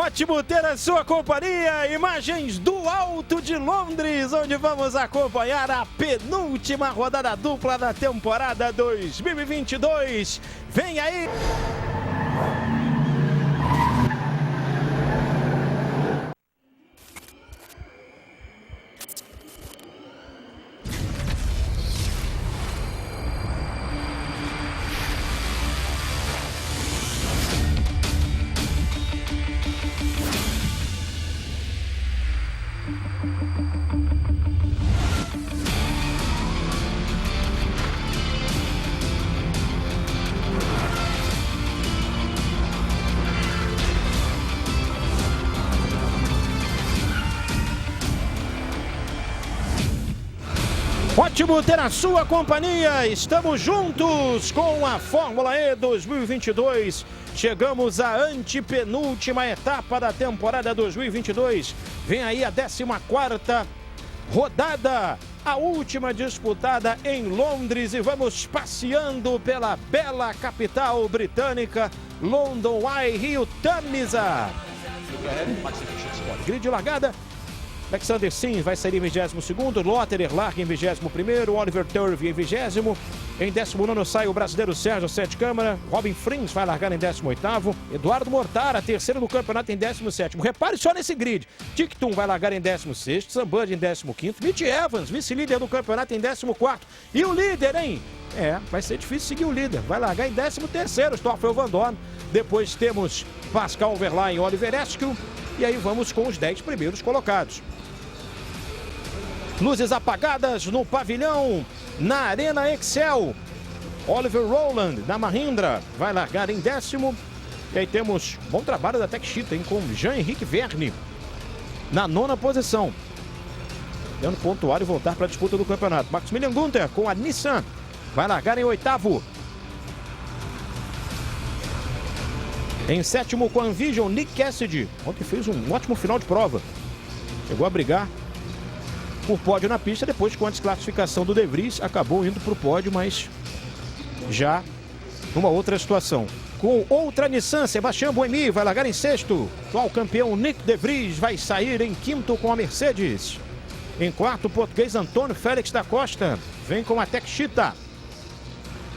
Ótimo ter a sua companhia, imagens do Alto de Londres, onde vamos acompanhar a penúltima rodada dupla da temporada 2022. Vem aí! Ótimo ter a sua companhia, estamos juntos com a Fórmula E 2022. Chegamos à antepenúltima etapa da temporada 2022. Vem aí a 14ª rodada, a última disputada em Londres, e vamos passeando pela bela capital britânica, London Eye, Rio Tamisa. Grid de largada. Alexander Sims vai sair em 22º, Lotterer larga em 21º, Oliver Turvey em 20º, em 19º sai o brasileiro Sérgio Sete Câmara, Robin Frins vai largar em 18º, Eduardo Mortara, terceiro do campeonato em 17º. Repare só nesse grid, Tic-Tum vai largar em 16º, Sam Bud em 15º, Mitch Evans, vice-líder do campeonato em 14º, e o líder, hein? Vai ser difícil seguir o líder, vai largar em 13º, Stoffel Van Dorn, depois temos Pascal Wehrlein e Oliver Askew, e aí vamos com os 10 primeiros colocados. Luzes apagadas no pavilhão, na Arena Excel. Oliver Rowland, da Mahindra, vai largar em 10º. E aí temos bom trabalho da Tech Cheetah, hein, com Jean-Henrique Verne na 9ª posição. Tentando pontuar e voltar para a disputa do campeonato. Maximilian Günther com a Nissan vai largar em 8º. Em 7º com a Envision, Nick Cassidy. Ontem fez um ótimo final de prova. Chegou a brigar por pódio na pista, depois com a desclassificação do De Vries, acabou indo para o pódio, mas já numa outra situação. Com outra Nissan, Sebastian Buemi vai largar em 6º. Atual campeão Nick De Vries vai sair em 5º com a Mercedes. Em 4º, o português Antônio Félix da Costa vem com a Tech Cheetah.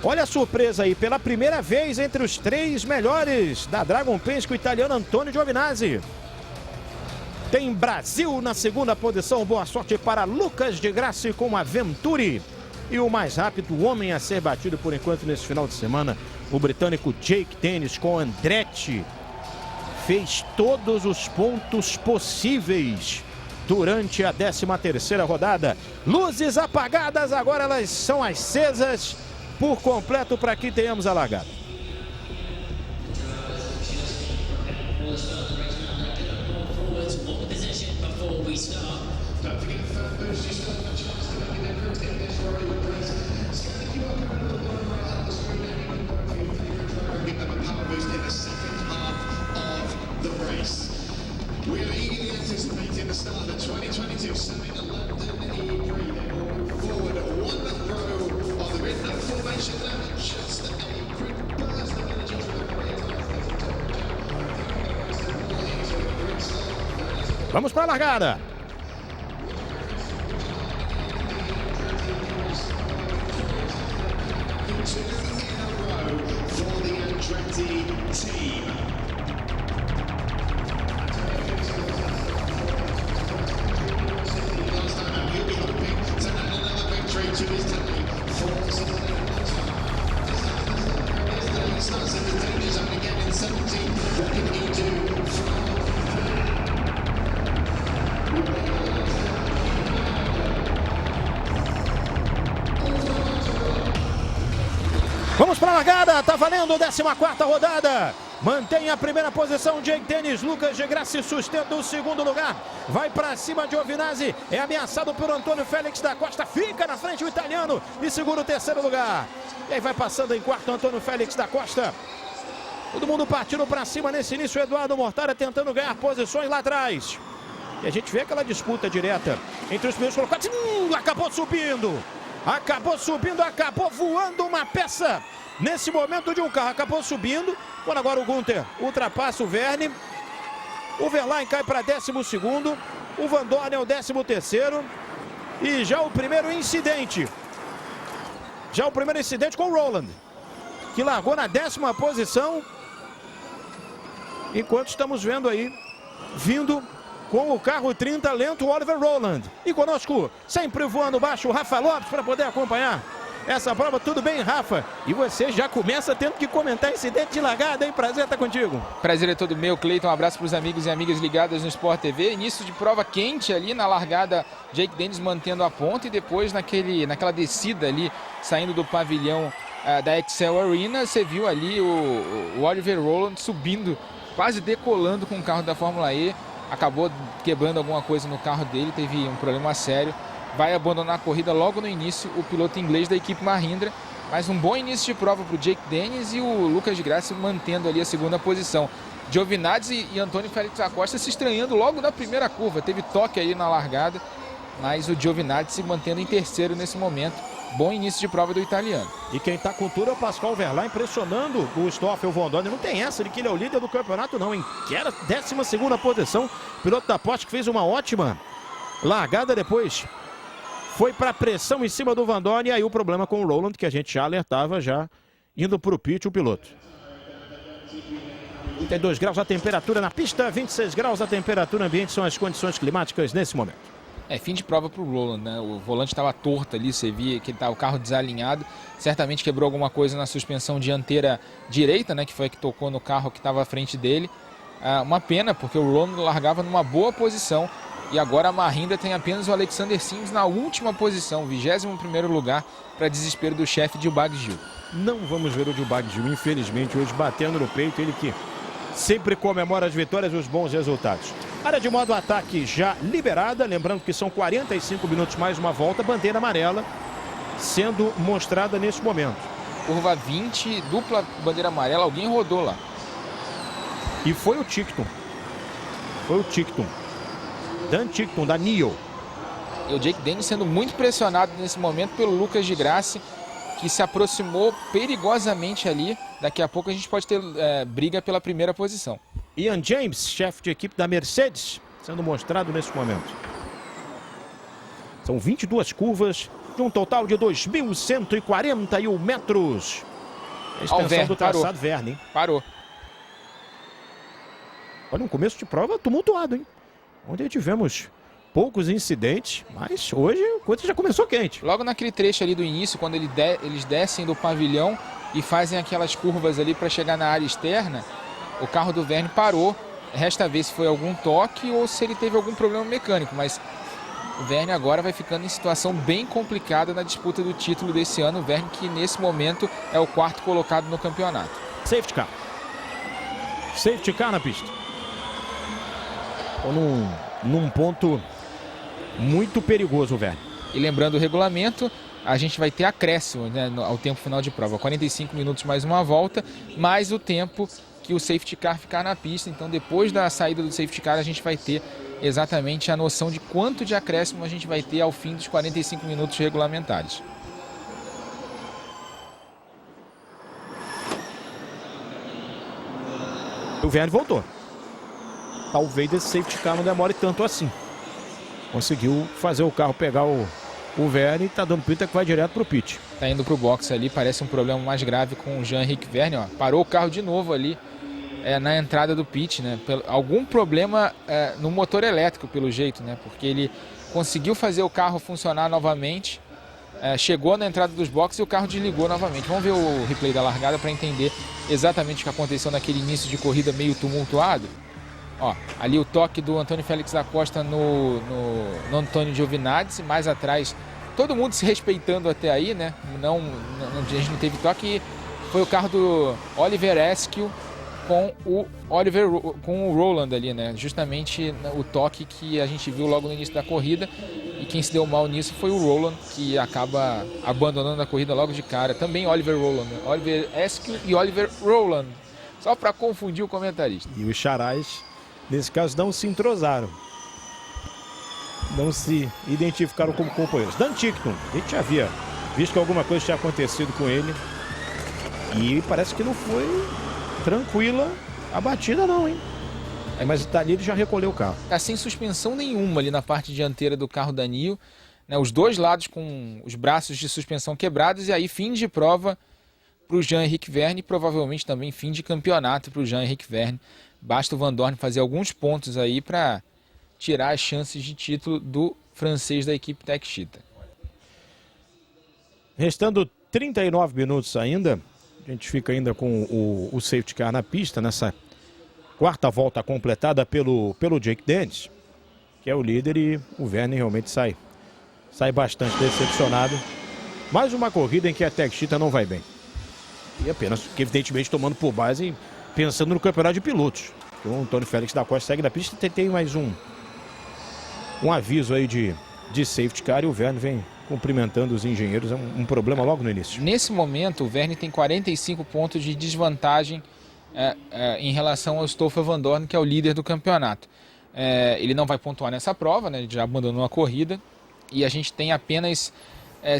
Olha a surpresa aí, pela primeira vez entre os 3 melhores da Dragon Penske, o italiano Antonio Giovinazzi. Tem Brasil na 2ª posição, boa sorte para Lucas de Grassi com a Venturi. E o mais rápido, o homem a ser batido por enquanto nesse final de semana, o britânico Jake Dennis com Andretti. Fez todos os pontos possíveis durante a 13ª rodada. Luzes apagadas, agora elas são acesas por completo para que tenhamos a largada. Vamos para a largada. Vamos para a largada, tá valendo a 14ª rodada. Mantém a primeira posição, Jake Dennis, Lucas de Grassi sustenta o 2º lugar. Vai para cima de Giovinazzi, é ameaçado por Antônio Félix da Costa, fica na frente o italiano e segura o 3º lugar. E aí vai passando em 4º Antônio Félix da Costa. Todo mundo partindo para cima nesse início, Eduardo Mortara tentando ganhar posições lá atrás. E a gente vê aquela disputa direta entre os primeiros colocados. Acabou subindo, acabou voando uma peça nesse momento de um carro. Acabou subindo, quando agora o Günther ultrapassa o Verne. O Verlaine cai para 12º. O Van Dorn é o 13º. E já o primeiro incidente. Já o primeiro incidente com o Rowland, que largou na 10ª posição. Enquanto estamos vendo aí, vindo com o carro 30 lento, o Oliver Rowland. E conosco, sempre voando baixo, o Rafa Lopes, para poder acompanhar essa prova. Tudo bem, Rafa? E você já começa tendo que comentar incidente de largada, hein? Prazer estar contigo. Prazer é todo meu, Cleiton. Um abraço para os amigos e amigas ligadas no Sport TV. Início de prova quente ali na largada, Jake Dennis mantendo a ponta, e depois naquela descida ali, saindo do pavilhão da Excel Arena, você viu ali o Oliver Rowland subindo, quase decolando com o carro da Fórmula E. Acabou quebrando alguma coisa no carro dele, teve um problema sério. Vai abandonar a corrida logo no início, o piloto inglês da equipe Mahindra. Mas um bom início de prova para o Jake Dennis, e o Lucas de Grassi mantendo ali a 2ª posição. Giovinazzi e Antônio Félix Acosta se estranhando logo na primeira curva. Teve toque aí na largada, mas o Giovinazzi se mantendo em 3º nesse momento. Bom início de prova do italiano. E quem está com tudo é o Pascal Verlaine, impressionando o Stoffel Vandoorne. Não tem essa de que ele é o líder do campeonato, não, hein? Que era 12ª posição. Piloto da Porsche que fez uma ótima largada depois. Foi para pressão em cima do Vandoorne, e aí o problema com o Rowland, que a gente já alertava, já indo para o pit o piloto. 32 graus a temperatura na pista, 26 graus a temperatura ambiente, são as condições climáticas nesse momento. É fim de prova para o Rowland, né? O volante estava torto ali, você via que o carro desalinhado. Certamente quebrou alguma coisa na suspensão dianteira direita, né? Que foi a que tocou no carro que estava à frente dele. Uma pena, porque o Rowland largava numa boa posição. E agora a Mahindra tem apenas o Alexander Sims na última posição, 21º lugar, para desespero do chefe Dilbag Gil. Não vamos ver o Dilbag Gil, infelizmente, hoje batendo no peito, ele que sempre comemora as vitórias e os bons resultados. Área de modo ataque já liberada, lembrando que são 45 minutos mais uma volta, bandeira amarela sendo mostrada nesse momento. Curva 20, dupla bandeira amarela, alguém rodou lá. E foi o Tickton. Foi o Tickton. Dan Tickton, da NIO. E o Jake Dennis sendo muito pressionado nesse momento pelo Lucas de Grassi, que se aproximou perigosamente ali. Daqui a pouco a gente pode ter briga pela primeira posição. Ian James, chefe de equipe da Mercedes, sendo mostrado nesse momento. São 22 curvas, de um total de 2.141 metros. A extensão Verne, do traçado Verne, hein? Parou. Olha, um começo de prova tumultuado, hein? Onde tivemos poucos incidentes, mas hoje a coisa já começou quente. Logo naquele trecho ali do início, quando eles descem do pavilhão e fazem aquelas curvas ali para chegar na área externa, o carro do Verne parou. Resta ver se foi algum toque ou se ele teve algum problema mecânico, mas o Verne agora vai ficando em situação bem complicada na disputa do título desse ano. O Verne que nesse momento é o 4º colocado no campeonato. Safety car. Safety car na pista. Ou num ponto muito perigoso, Verne. E lembrando o regulamento, a gente vai ter acréscimo, né, ao tempo final de prova. 45 minutos mais uma volta, mais o tempo que o safety car ficar na pista. Então depois da saída do safety car a gente vai ter exatamente a noção de quanto de acréscimo a gente vai ter ao fim dos 45 minutos regulamentares. O Verne voltou. Talvez esse safety car não demore tanto assim. Conseguiu fazer o carro pegar o Verne e tá dando pinta que vai direto pro pit. Tá indo pro box ali, parece um problema mais grave com o Jean-Henrique Verne, ó. Parou o carro de novo ali na entrada do pit, né? Algum problema no motor elétrico, pelo jeito, né? Porque ele conseguiu fazer o carro funcionar novamente, chegou na entrada dos boxes e o carro desligou novamente. Vamos ver o replay da largada para entender exatamente o que aconteceu naquele início de corrida meio tumultuado. Ó, ali o toque do Antônio Félix Acosta no Antônio Giovinazzi, mais atrás, todo mundo se respeitando até aí, né? A gente não teve toque. Foi o carro do Oliver Askew com o Rowland ali, né? Justamente o toque que a gente viu logo no início da corrida. E quem se deu mal nisso foi o Rowland, que acaba abandonando a corrida logo de cara. Também Oliver Rowland, né? Oliver Askew e Oliver Rowland. Só para confundir o comentarista. E os charais, nesse caso, não se entrosaram. Não se identificaram como companheiros. Dan Tickton, a gente já havia visto que alguma coisa tinha acontecido com ele. E parece que não foi tranquila a batida não, hein? Mas dali ele já recolheu o carro. Tá sem suspensão nenhuma ali na parte dianteira do carro da NIO, né? Os dois lados com os braços de suspensão quebrados, e aí fim de prova para o Jean-Henrique Verne, e provavelmente também fim de campeonato para o Jean-Henrique Verne. Basta o Vandoorne fazer alguns pontos aí para tirar as chances de título do francês da equipe Tech Cheetah. Restando 39 minutos ainda, a gente fica ainda com o safety car na pista, nessa quarta volta completada pelo Jake Dennis, que é o líder, e o Verne realmente sai bastante decepcionado. Mais uma corrida em que a Tech Cheetah não vai bem. E apenas, que evidentemente, tomando por base, pensando no campeonato de pilotos. O Antônio Félix da Costa segue na pista e tem mais um aviso aí de safety car, e o Verne vem cumprimentando os engenheiros. É um problema logo no início. Nesse momento, o Verne tem 45 pontos de desvantagem em relação ao Stoffel Vandoorne, que é o líder do campeonato. Ele não vai pontuar nessa prova, né? Ele já abandonou a corrida, e a gente tem apenas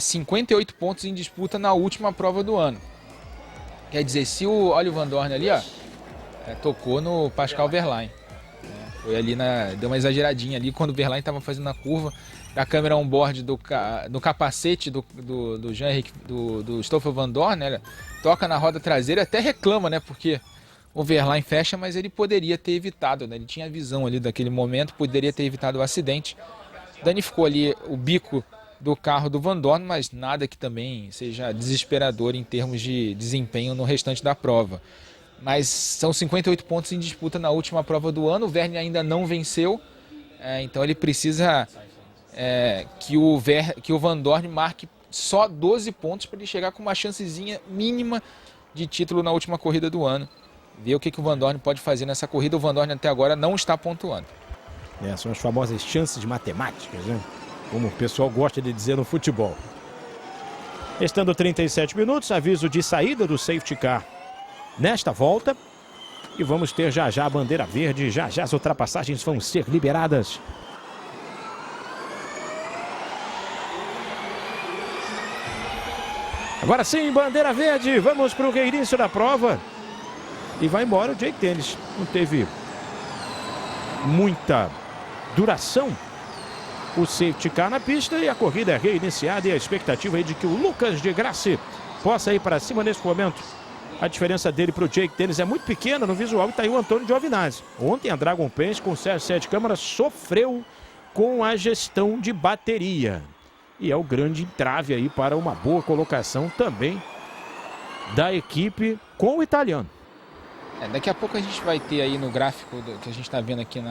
58 pontos em disputa na última prova do ano. Quer dizer, se olha o Vandoorne ali, ó, tocou no Pascal Wehrlein. Foi ali, deu uma exageradinha ali quando o Wehrlein estava fazendo a curva. A câmera on-board do capacete do Jean-Henrique, do Stoffel Vandoorne, né? Toca na roda traseira, até reclama, né? Porque o Wehrlein fecha, mas ele poderia ter evitado, né? Ele tinha a visão ali daquele momento, poderia ter evitado o acidente. Danificou ali o bico do carro do Vandoorne, mas nada que também seja desesperador em termos de desempenho no restante da prova. Mas são 58 pontos em disputa na última prova do ano. O Verne ainda não venceu, então ele precisa que o Vandoorne marque só 12 pontos para ele chegar com uma chancezinha mínima de título na última corrida do ano. Ver o que o Vandoorne pode fazer nessa corrida. O Vandoorne até agora não está pontuando. São as famosas chances matemáticas, né? Como o pessoal gosta de dizer no futebol. Restando 37 minutos, aviso de saída do safety car nesta volta. E vamos ter já a bandeira verde, já as ultrapassagens vão ser liberadas. Agora sim, bandeira verde, vamos para o reinício da prova. E vai embora o Jake Dennis. Não teve muita duração o safety car na pista, e a corrida é reiniciada, e a expectativa aí de que o Lucas de Grassi possa ir para cima nesse momento. A diferença dele para o Jake Dennis é muito pequena no visual, e está aí o Antônio Giovinazzi. Ontem a Dragon Pence com o Sérgio Sete Câmara sofreu com a gestão de bateria, e é o grande entrave aí para uma boa colocação também da equipe com o italiano. Daqui a pouco a gente vai ter aí no gráfico que a gente está vendo aqui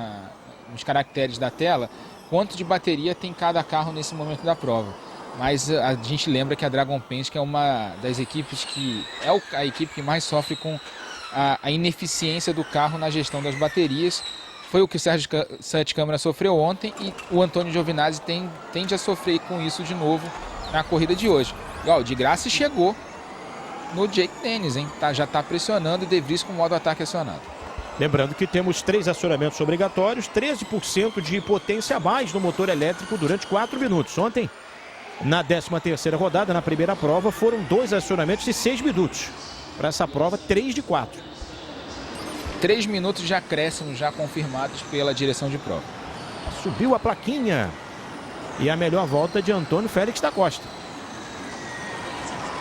nos caracteres da tela, quanto de bateria tem cada carro nesse momento da prova. Mas a gente lembra que a Dragon Pence, que é uma das equipes que é a equipe que mais sofre com a ineficiência do carro na gestão das baterias. Foi o que o Sérgio Sete Câmara sofreu ontem, e o Antônio Giovinazzi tende a sofrer com isso de novo na corrida de hoje. O de Grassi chegou no Jake Dennis, hein? Já está pressionando o De Vries com o modo ataque acionado. Lembrando que temos 3 acionamentos obrigatórios, 13% de potência a mais no motor elétrico durante 4 minutos. Ontem, na 13ª rodada, na primeira prova, foram 2 acionamentos de 6 minutos. Para essa prova, 3 de 4. 3 minutos de acréscimo já confirmados pela direção de prova. Subiu a plaquinha. E a melhor volta de Antônio Félix da Costa.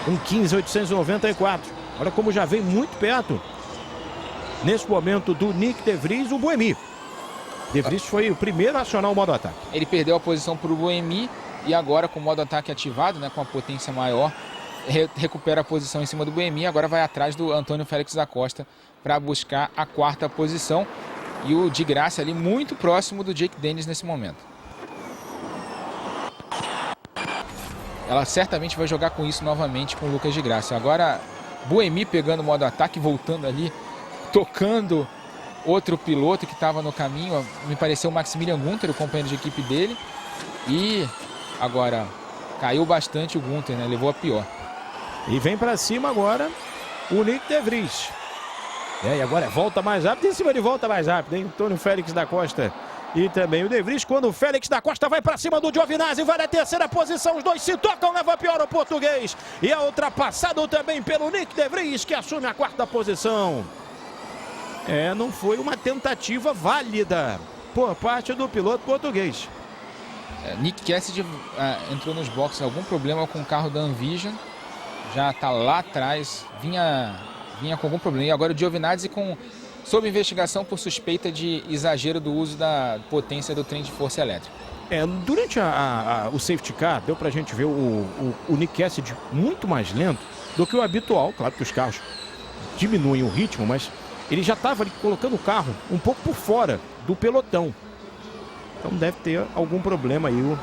1:15.894. Olha como já vem muito perto. Nesse momento do Nick De Vries, o Buemi. De Vries foi o primeiro a acionar o modo ataque. Ele perdeu a posição para o Buemi, e agora com o modo ataque ativado, né, com a potência maior, recupera a posição em cima do Buemi. Agora vai atrás do Antônio Félix da Costa para buscar a 4ª posição. E o de Grassi ali muito próximo do Jake Dennis nesse momento. Ela certamente vai jogar com isso novamente com o Lucas de Grassi. Agora Buemi pegando o modo ataque, voltando ali, tocando outro piloto que estava no caminho. Me pareceu o Maximilian Gunter, o companheiro de equipe dele. E agora caiu bastante o Gunter, né? Levou a pior. E vem para cima agora o Nick De Vries. E agora é volta mais rápida, em cima de volta mais rápida, hein? Antônio Félix da Costa e também o De Vries, quando o Félix da Costa vai para cima do Giovinazzi, vai na 3ª posição, os dois se tocam, leva pior o português. E é ultrapassado também pelo Nick De Vries, que assume a 4ª posição. Não foi uma tentativa válida por parte do piloto português. Nick Cassidy entrou nos boxes, algum problema com o carro da Envision, já está lá atrás, vinha com algum problema. E agora o Giovinazzi sob investigação por suspeita de exagero do uso da potência do trem de força elétrica. Durante o safety car, deu pra gente ver o Nick Cassidy muito mais lento do que o habitual. Claro que os carros diminuem o ritmo, mas ele já estava ali colocando o carro um pouco por fora do pelotão. Então deve ter algum problema aí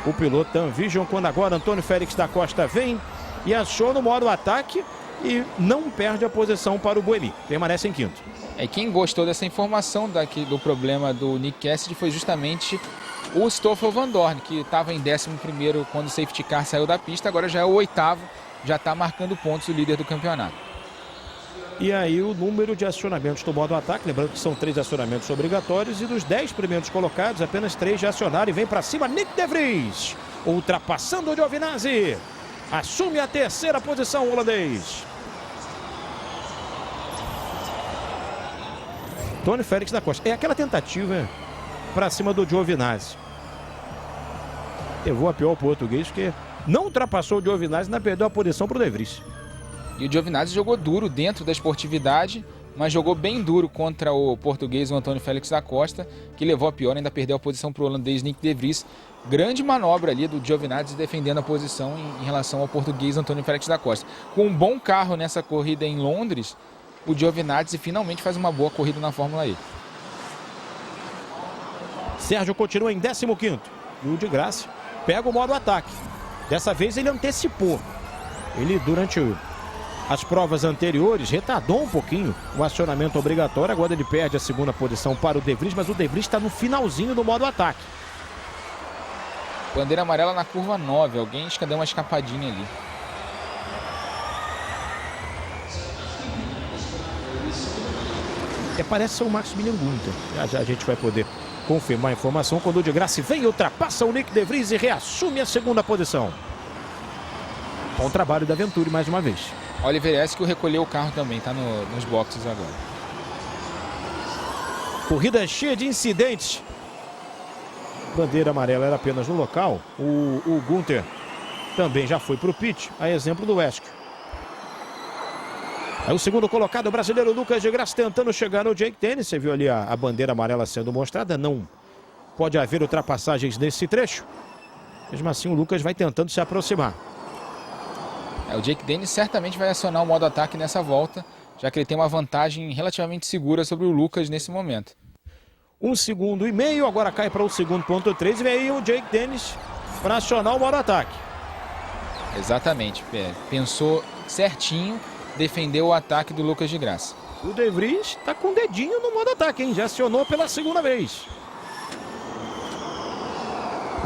o piloto da Envision, quando agora Antônio Félix da Costa vem e achou no modo ataque e não perde a posição para o Buemi. Permanece em quinto. Quem gostou dessa informação do problema do Nick Cassidy foi justamente o Stoffel Vandoorne, que estava em 11º quando o safety car saiu da pista, agora já é o 8º, já está marcando pontos o líder do campeonato. E aí o número de acionamentos do modo ataque, lembrando que são 3 acionamentos obrigatórios, e dos 10 primeiros colocados, apenas 3 já acionaram e vem para cima Nick De Vries, ultrapassando o Giovinazzi, assume a 3ª posição o holandês. Antônio Félix da Costa, aquela tentativa para cima do Giovinazzi. Levou a pior o português, porque não ultrapassou o Giovinazzi, ainda perdeu a posição para o De Vries. E o Giovinazzi jogou duro dentro da esportividade, mas jogou bem duro contra o português, o Antônio Félix da Costa, que levou a pior, ainda perdeu a posição para o holandês Nick De Vries. Grande manobra ali do Giovinazzi defendendo a posição em relação ao português Antônio Félix da Costa. Com um bom carro nessa corrida em Londres, o Giovinazzi finalmente faz uma boa corrida na Fórmula E. Sérgio continua em 15º. E o de Graça pega o modo ataque. Dessa vez ele antecipou. Ele, durante as provas anteriores, retardou um pouquinho o acionamento obrigatório. Agora ele perde a 2ª posição para o De Vries, mas o De Vries está no finalzinho do modo ataque. Bandeira amarela na curva 9. Alguém deu uma escapadinha ali. Parece ser o Maximilian Günther. Já a gente vai poder confirmar a informação quando o de Graça vem e ultrapassa o Nick De Vries e reassume a 2ª posição. Bom trabalho da Venturi mais uma vez. Oliver Eskel recolheu o carro também, está nos boxes agora. Corrida cheia de incidentes. Bandeira amarela era apenas no local. O Günther também já foi para o pit, a exemplo do Eskel. Aí o segundo colocado, o brasileiro Lucas de Graça, tentando chegar no Jake Dennis. Você viu ali a bandeira amarela sendo mostrada. Não pode haver ultrapassagens nesse trecho. Mesmo assim, o Lucas vai tentando se aproximar. O Jake Dennis certamente vai acionar o modo ataque nessa volta, já que ele tem uma vantagem relativamente segura sobre o Lucas nesse momento. 1,5 segundos, agora cai para o 2.3 e vem aí o Jake Dennis para acionar o modo ataque. Exatamente, pensou certinho, defendeu o ataque do Lucas de Graça. O De Vries está com o dedinho no modo ataque, hein? Já acionou pela 2ª vez.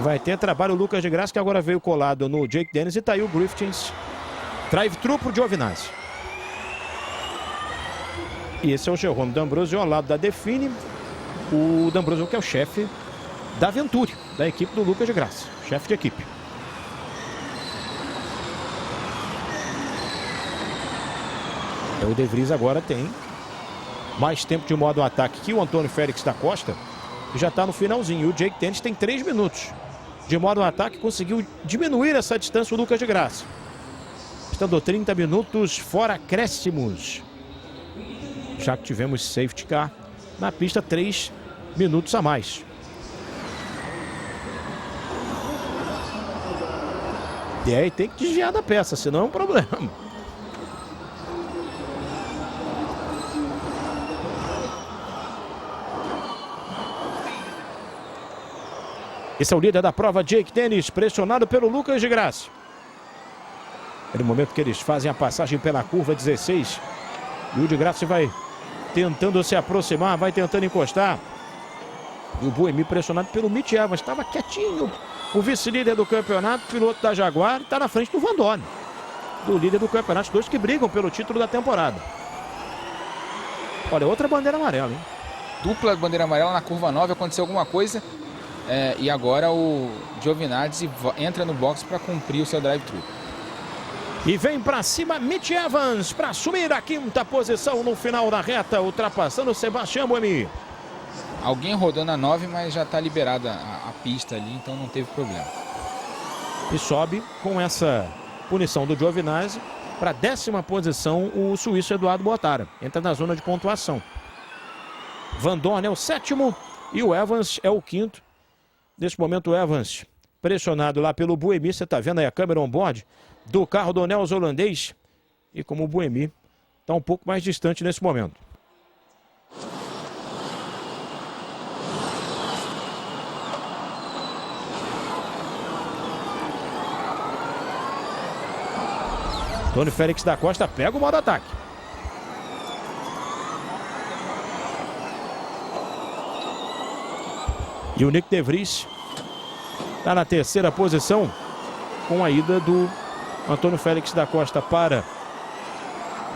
Vai ter trabalho o Lucas de Graça, que agora veio colado no Jake Dennis, e tá aí o Griffiths. Drive-thru pro Giovinazzi. E esse é o Jerome D'Ambrosio ao lado da Define. O D'Ambrosio, que é o chefe da Venturi, da equipe do Lucas de Graça. Chefe de equipe. O De Vries agora tem mais tempo de modo ataque que o Antônio Félix da Costa, que já está no finalzinho. O Jake Dennis tem 3 minutos de modo ataque, conseguiu diminuir essa distância o Lucas de Graça. Estando 30 minutos fora acréscimos. Já que tivemos safety car na pista, 3 minutos a mais. E aí tem que desviar da peça, senão é um problema. Esse é o líder da prova, Jake Dennis, pressionado pelo Lucas de Graça. É no momento que eles fazem a passagem pela curva 16. E o de Graça vai tentando se aproximar, vai tentando encostar. E o Buemi pressionado pelo Mitch Evans. Estava quietinho. O vice-líder do campeonato, piloto da Jaguar, está na frente do Vandoorne, do líder do campeonato. Os dois que brigam pelo título da temporada. Olha, outra bandeira amarela, hein? Dupla bandeira amarela na curva 9. Aconteceu alguma coisa. E agora o Giovinazzi entra no box para cumprir o seu drive-thru. E vem para cima Mitch Evans para assumir a 5ª posição no final da reta, ultrapassando Sebastião Buemi. Alguém rodando a 9, mas já está liberada a pista ali, então não teve problema. E sobe com essa punição do Giovinazzi para a 10ª posição o suíço Eduardo Mortara. Entra na zona de pontuação. Van Dorn é o 7º e o Evans é o 5º. Nesse momento o Evans pressionado lá pelo Buemi. Você está vendo aí a câmera on-board do carro do neozelandês. E como o Buemi está um pouco mais distante nesse momento. Antônio Félix da Costa pega o modo ataque. E o Nick De Vries está na 3ª posição com a ida do Antônio Félix da Costa para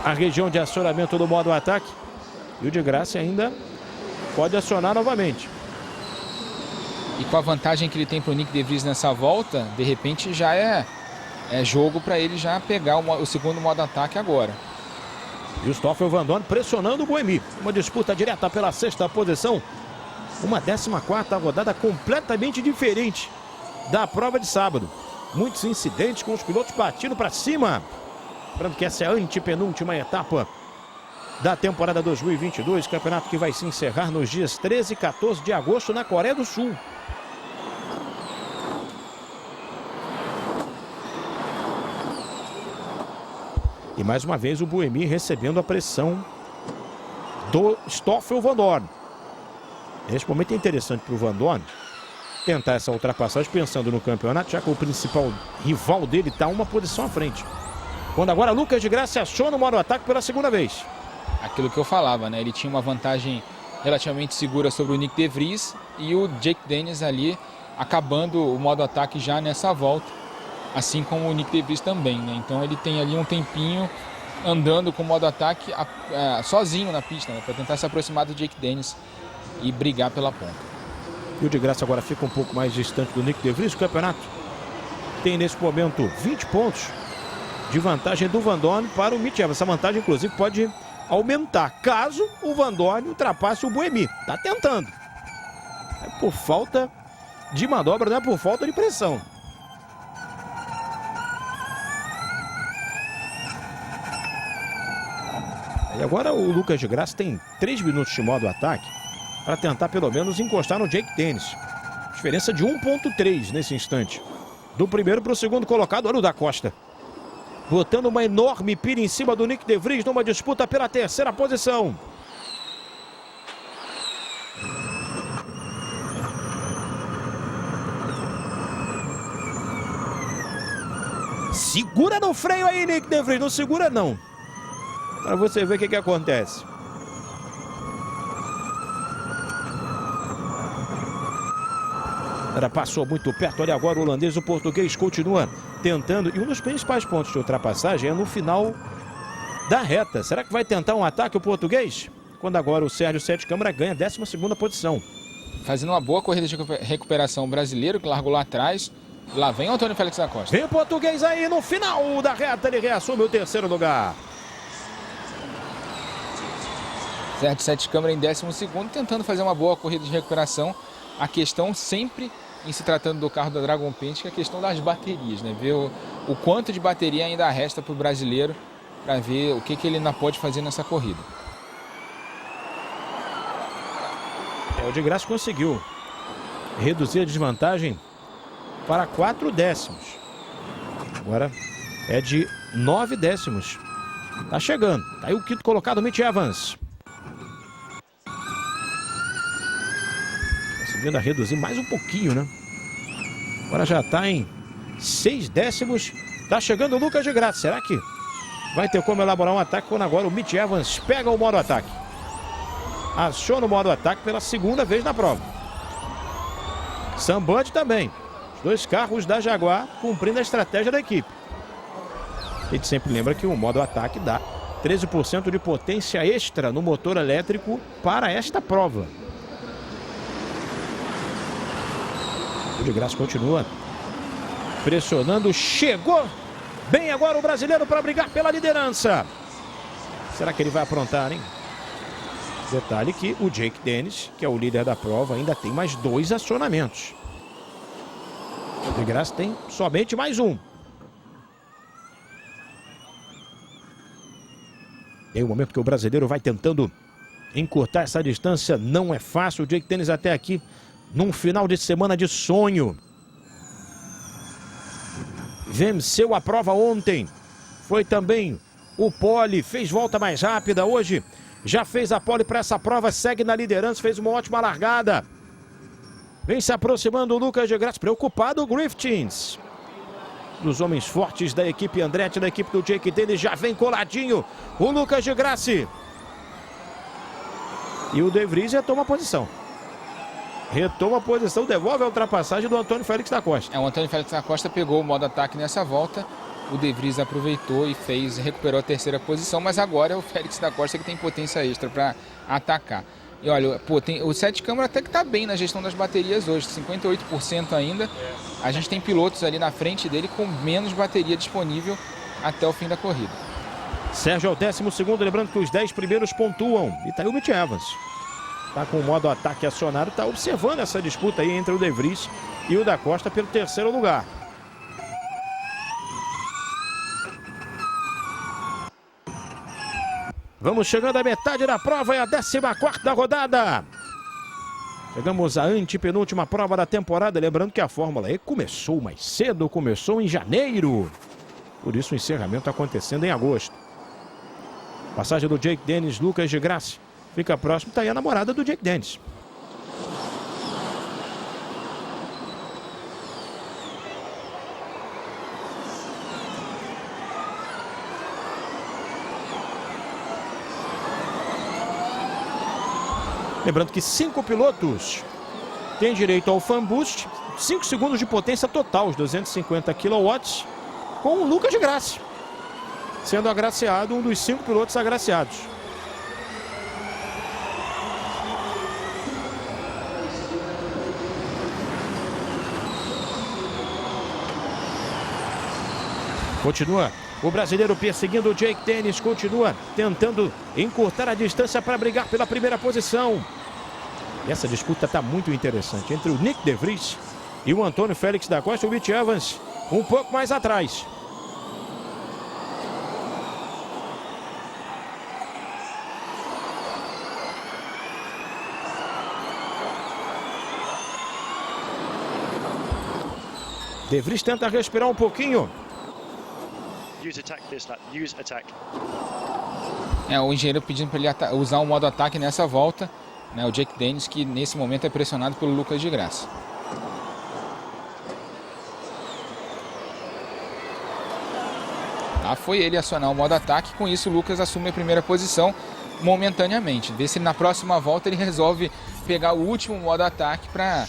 a região de acionamento do modo ataque. E o de Graça ainda pode acionar novamente. E com a vantagem que ele tem para o Nick De Vries nessa volta, de repente já é jogo para ele já pegar o segundo modo ataque agora. E o Stoffel Van Dorn pressionando o Buemi. Uma disputa direta pela 6ª posição. Uma 14ª rodada completamente diferente da prova de sábado. Muitos incidentes com os pilotos partindo para cima. Lembrando que essa é a antepenúltima etapa da temporada 2022. Campeonato que vai se encerrar nos dias 13 e 14 de agosto na Coreia do Sul. E mais uma vez o Buemi recebendo a pressão do Stoffel Van Dorn. Neste momento é interessante para o Van Dorn tentar essa ultrapassagem pensando no campeonato, já que o principal rival dele está uma posição à frente. Quando agora Lucas de Graça aciona o modo ataque pela 2ª vez. Aquilo que eu falava, né? Ele tinha uma vantagem relativamente segura sobre o Nick De Vries e o Jake Dennis ali acabando o modo ataque já nessa volta. Assim como o Nick De Vries também, né? Então ele tem ali um tempinho andando com o modo ataque sozinho na pista, né? Para tentar se aproximar do Jake Dennis e brigar pela ponta. E o de Graça agora fica um pouco mais distante do Nick De Vries. O campeonato tem nesse momento 20 pontos de vantagem do Van Dorn para o Mitch Evans. Essa vantagem inclusive pode aumentar caso o Van Dorn ultrapasse o Buemi. Está tentando. É por falta de manobra, não é por falta de pressão. E agora o Lucas de Graça tem 3 minutos de modo ataque para tentar pelo menos encostar no Jake Dennis. Diferença de 1.3 nesse instante. Do primeiro para o segundo colocado, olha o da Costa. Botando uma enorme pilha em cima do Nick De Vries numa disputa pela 3ª posição. Segura no freio aí, Nick De Vries. Não segura não. Para você ver o que acontece. Passou muito perto, olha agora o holandês, o português continua tentando. E um dos principais pontos de ultrapassagem é no final da reta. Será que vai tentar um ataque o português? Quando agora o Sérgio Sete Câmara ganha a 12ª posição. Fazendo uma boa corrida de recuperação, o brasileiro que largou lá atrás. Lá vem o Antônio Félix da Costa. Vem o português aí no final da reta, ele reassume o 3º lugar. Sérgio Sete Câmara em 12º, tentando fazer uma boa corrida de recuperação. A questão sempre, em se tratando do carro da Dragon Paint, que é a questão das baterias, né? Ver o quanto de bateria ainda resta para o brasileiro, para ver o que ele ainda pode fazer nessa corrida. O de Graça conseguiu reduzir a desvantagem para 4 décimos. Agora é de 9 décimos. Tá chegando. Tá aí o 5º colocado, Mitch Evans. Conseguindo a reduzir mais um pouquinho, né? Agora já está em 6 décimos. Tá chegando o Lucas de Graça. Será que vai ter como elaborar um ataque quando agora o Mitch Evans pega o modo ataque? Aciona o modo ataque pela 2ª vez na prova. Sam Bud também. Os 2 carros da Jaguar cumprindo a estratégia da equipe. A gente sempre lembra que o modo ataque dá 13% de potência extra no motor elétrico para esta prova. O de Graça continua pressionando, chegou Bem agora o brasileiro para brigar pela liderança. Será que ele vai aprontar, hein? Detalhe que o Jake Dennis, que é o líder da prova, ainda tem mais 2 acionamentos. O de Graça tem somente mais um. Tem um momento que o brasileiro vai tentando encurtar essa distância. Não é fácil. O Jake Dennis até aqui num final de semana de sonho. Venceu a prova ontem. Foi também o pole, fez volta mais rápida. Hoje já fez a pole para essa prova, segue na liderança, fez uma ótima largada. Vem se aproximando o Lucas de Graça, preocupado o Griffiths. Dos homens fortes da equipe Andretti, da equipe do Jake Dennis, já vem coladinho o Lucas de Graça. E o De Vries retoma a posição. Retoma a posição, devolve a ultrapassagem do Antônio Félix da Costa. O Antônio Félix da Costa pegou o modo ataque nessa volta. O De Vries aproveitou e recuperou a terceira posição, mas agora é o Félix da Costa que tem potência extra para atacar. E olha, o Sete Câmara até que está bem na gestão das baterias hoje, 58% ainda. A gente tem pilotos ali na frente dele com menos bateria disponível até o fim da corrida. Sérgio é o 12º, lembrando que os 10 primeiros pontuam. E tá aí o Mitch Evans. Tá com o modo ataque acionado, tá observando essa disputa aí entre o De Vries e o da Costa pelo terceiro lugar. Vamos chegando à metade da prova, é a 14ª rodada. Chegamos à antepenúltima prova da temporada, lembrando que a Fórmula E começou mais cedo, começou em janeiro. Por isso o encerramento acontecendo em agosto. Passagem do Jake Dennis, Lucas de Graça. Fica próximo, tá aí a namorada do Jake Dennis. Lembrando que 5 pilotos têm direito ao Fan Boost, 5 segundos de potência total, os 250 kW, com o Lucas de Graça, sendo agraciado um dos 5 pilotos agraciados. Continua o brasileiro perseguindo o Jake Dennis, continua tentando encurtar a distância para brigar pela primeira posição. Essa disputa está muito interessante entre o Nick De Vries e o Antônio Félix da Costa. O Mitch Evans um pouco mais atrás. De Vries tenta respirar um pouquinho. O engenheiro pedindo para ele usar o modo ataque nessa volta. O Jake Dennis, que nesse momento é pressionado pelo Lucas de Graça. Foi ele acionar o modo ataque. Com isso o Lucas assume a primeira posição momentaneamente. Vê se na próxima volta ele resolve pegar o último modo ataque para...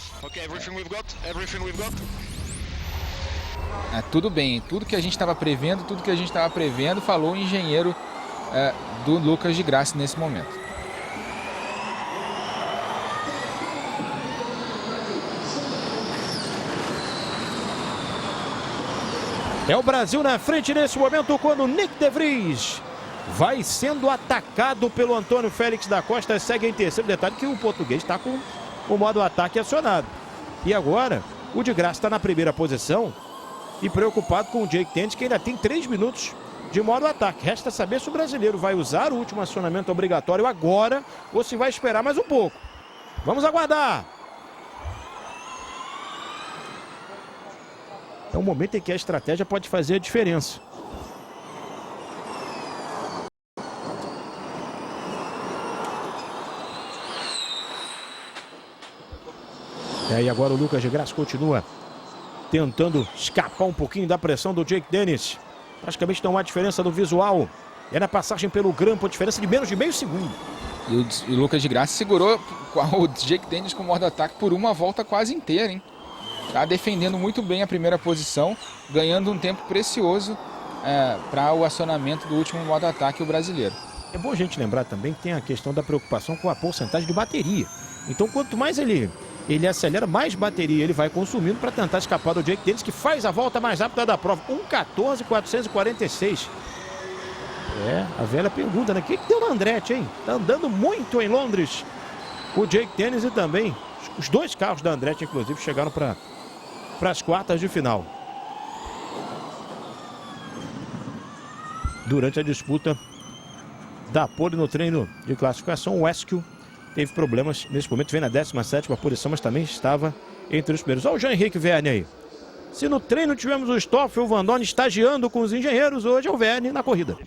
tudo bem, tudo que a gente estava prevendo, falou o engenheiro do Lucas de Graça nesse momento. É o Brasil na frente nesse momento quando o Nick De Vries vai sendo atacado pelo Antônio Félix da Costa, segue em terceiro. Detalhe que o português está com o modo ataque acionado. E agora o de Graça está na primeira posição e preocupado com o Jake Dennis, que ainda tem 3 minutos de modo ataque. Resta saber se o brasileiro vai usar o último acionamento obrigatório agora ou se vai esperar mais um pouco. Vamos aguardar. É um momento em que a estratégia pode fazer a diferença. E agora o Lucas de Graça continua tentando escapar um pouquinho da pressão do Jake Dennis. Praticamente não há diferença no visual. É na passagem pelo grampo, a diferença de menos de meio segundo. E o Lucas de Graça segurou o Jake Dennis com o modo ataque por uma volta quase inteira, hein? Está defendendo muito bem a primeira posição, ganhando um tempo precioso para o acionamento do último modo ataque, o brasileiro. É bom a gente lembrar também que tem a questão da preocupação com a porcentagem de bateria. Então, quanto mais ele ele acelera, mais bateria ele vai consumindo para tentar escapar do Jake Dennis, que faz a volta mais rápida da prova. 1:14.446. A velha pergunta, né? O que deu no Andretti, hein? Tá andando muito em Londres. O Jake Dennis e também os dois carros da Andretti, inclusive, chegaram para as quartas de final. Durante a disputa da pole no treino de classificação, o Esquil teve problemas. Nesse momento vem na 17ª posição, mas também estava entre os primeiros. Olha o Jean-Henrique Verne aí. Se no treino tivemos o Stoffel, o Van Dorn estagiando com os engenheiros, hoje é o Verne na corrida.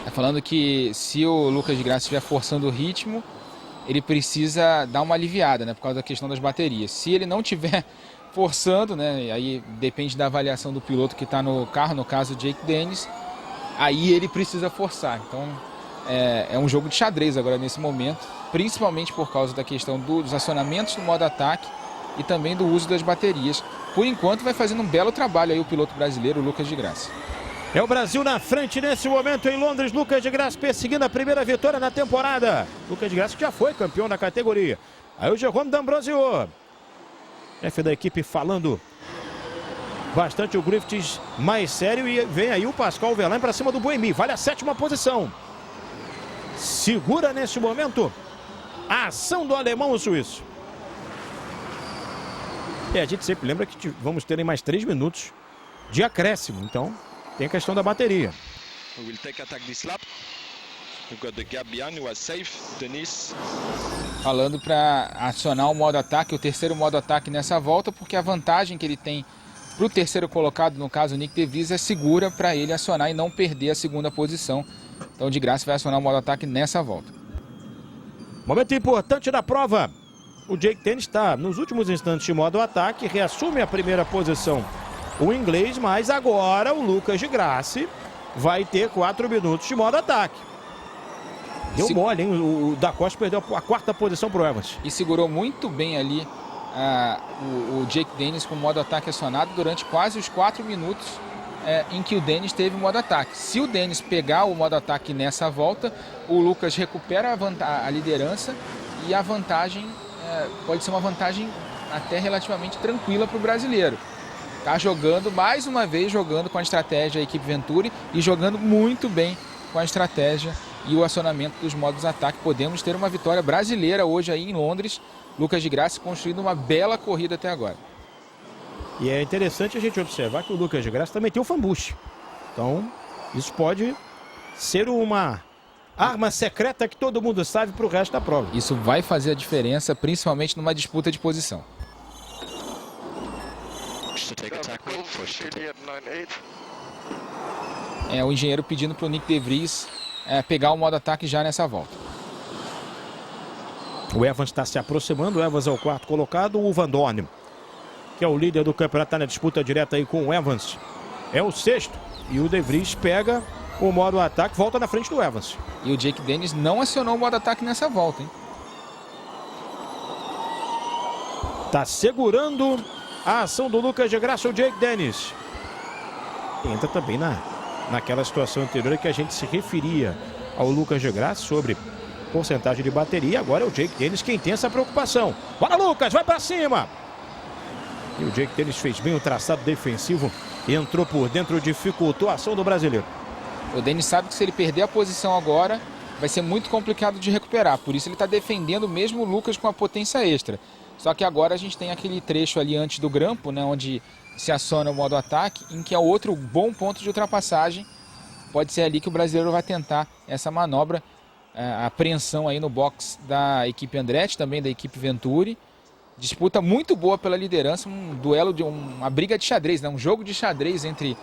Tá falando que se o Lucas de Grassi estiver forçando o ritmo, ele precisa dar uma aliviada, né, por causa da questão das baterias. Se ele não tiver forçando, né, aí depende da avaliação do piloto que está no carro, no caso o Jake Dennis, aí ele precisa forçar. Então é um jogo de xadrez agora nesse momento, principalmente por causa da questão dos acionamentos no modo ataque e também do uso das baterias. Por enquanto vai fazendo um belo trabalho aí o piloto brasileiro, o Lucas de Grassi. É o Brasil na frente nesse momento em Londres. Lucas de Grassi perseguindo a primeira vitória na temporada. Lucas de Grassi que já foi campeão da categoria. Aí o Jerome D'Ambrosio, chefe da equipe, falando bastante, o Griffiths mais sério, e vem aí o Pascal Wehrlein para cima do Buemi. Vale a 7ª posição. Segura nesse momento a ação do alemão o suíço. E a gente sempre lembra que vamos ter mais 3 minutos de acréscimo. Então tem a questão da bateria. Falando para acionar o modo ataque, o terceiro modo ataque nessa volta, porque a vantagem que ele tem para o terceiro colocado, no caso o Nick De Vries, é segura para ele acionar e não perder a segunda posição. Então de Grassi vai acionar o modo ataque nessa volta. Momento importante da prova. O Jake Dennis está nos últimos instantes de modo ataque, reassume a primeira posição o inglês, mas agora o Lucas de Grassi vai ter 4 minutos de modo ataque. Deu mole, hein? O Da Costa perdeu a 4ª posição para o Evans. E segurou muito bem ali o Jake Dennis com o modo ataque acionado durante quase os 4 minutos em que o Dennis teve o modo ataque. Se o Dennis pegar o modo ataque nessa volta, o Lucas recupera a liderança e a vantagem pode ser uma vantagem até relativamente tranquila para o brasileiro. Está jogando, mais uma vez, jogando com a estratégia da equipe Venturi e jogando muito bem com a estratégia e o acionamento dos modos ataque. Podemos ter uma vitória brasileira hoje aí em Londres. Lucas de Grassi construindo uma bela corrida até agora. E é interessante a gente observar que o Lucas de Grassi também tem o fanbush. Então, isso pode ser uma arma secreta que todo mundo sabe para o resto da prova. Isso vai fazer a diferença, principalmente numa disputa de posição. O engenheiro pedindo para o Nick De Vries pegar o modo ataque já nessa volta. O Evans está se aproximando. O Evans é o 4º colocado. O Van Dorn, que é o líder do campeonato, está na disputa direta aí com o Evans, é o 6º. E o De Vries pega o modo ataque, volta na frente do Evans. E o Jake Dennis não acionou o modo ataque nessa volta, hein? Tá segurando a ação do Lucas de Grassi, o Jake Dennis. Entra também naquela situação anterior que a gente se referia ao Lucas de Grassi sobre porcentagem de bateria. Agora é o Jake Dennis quem tem essa preocupação. Bora, Lucas, vai para cima! E o Jake Dennis fez bem o traçado defensivo, entrou por dentro, dificultou a ação do brasileiro. O Dennis sabe que se ele perder a posição agora, vai ser muito complicado de recuperar. Por isso ele está defendendo mesmo o Lucas com a potência extra. Só que agora a gente tem aquele trecho ali antes do grampo, né, onde se aciona o modo ataque, em que é outro bom ponto de ultrapassagem. Pode ser ali que o brasileiro vai tentar essa manobra, a apreensão aí no box da equipe Andretti, também da equipe Venturi. Disputa muito boa pela liderança, um duelo, uma briga de xadrez, né, um jogo de xadrez entre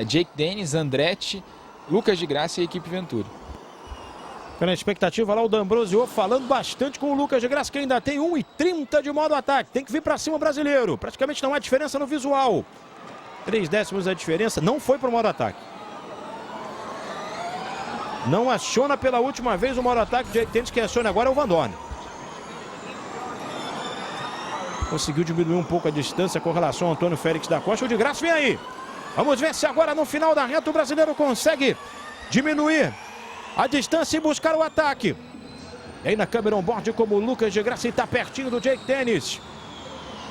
Jake Dennis, Andretti, Lucas de Grassi e a equipe Venturi. Pela expectativa lá, o D'Ambrosio falando bastante com o Lucas de Grassi, que ainda tem 1:30 de modo ataque. Tem que vir para cima o brasileiro. Praticamente não há diferença no visual. 3 décimos a diferença. Não foi para o modo ataque. Não aciona pela última vez o modo ataque. Jake Dennis, quem aciona agora é o Van Dorn. Conseguiu diminuir um pouco a distância com relação ao Antônio Félix da Costa. O de Grassi vem aí. Vamos ver se agora no final da reta o brasileiro consegue diminuir a distância e buscar o ataque. E aí na câmera on-board como o Lucas de Graça está pertinho do Jake Dennis.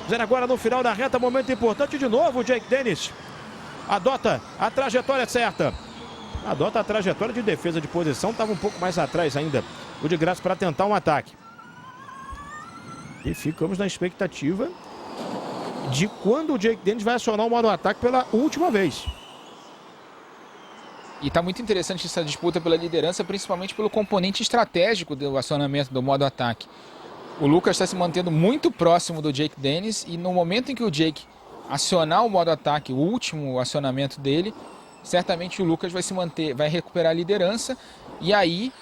Fazendo agora no final da reta, momento importante de novo, o Jake Dennis adota a trajetória certa. Adota a trajetória de defesa de posição, estava um pouco mais atrás ainda o de Graça para tentar um ataque. E ficamos na expectativa de quando o Jake Dennis vai acionar o modo ataque pela última vez. E está muito interessante essa disputa pela liderança, principalmente pelo componente estratégico do acionamento do modo ataque. O Lucas está se mantendo muito próximo do Jake Dennis e no momento em que o Jake acionar o modo ataque, o último acionamento dele, certamente o Lucas vai se manter, vai recuperar a liderança e aí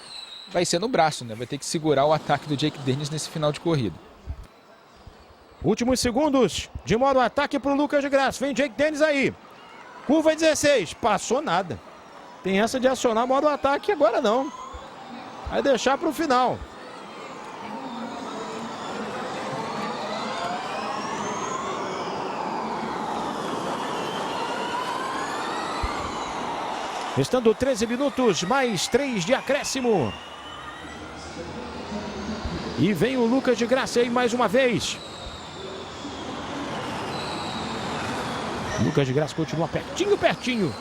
vai ser no braço, né? Vai ter que segurar o ataque do Jake Dennis nesse final de corrida. Últimos segundos de modo ataque para o Lucas de Graça. Vem Jake Dennis aí. Curva 16. Passou nada. Tem essa de acionar modo ataque agora não. Vai deixar para o final. Restando 13 minutos, mais 3 de acréscimo. E vem o Lucas de Graça aí mais uma vez. Lucas de Graça continua pertinho.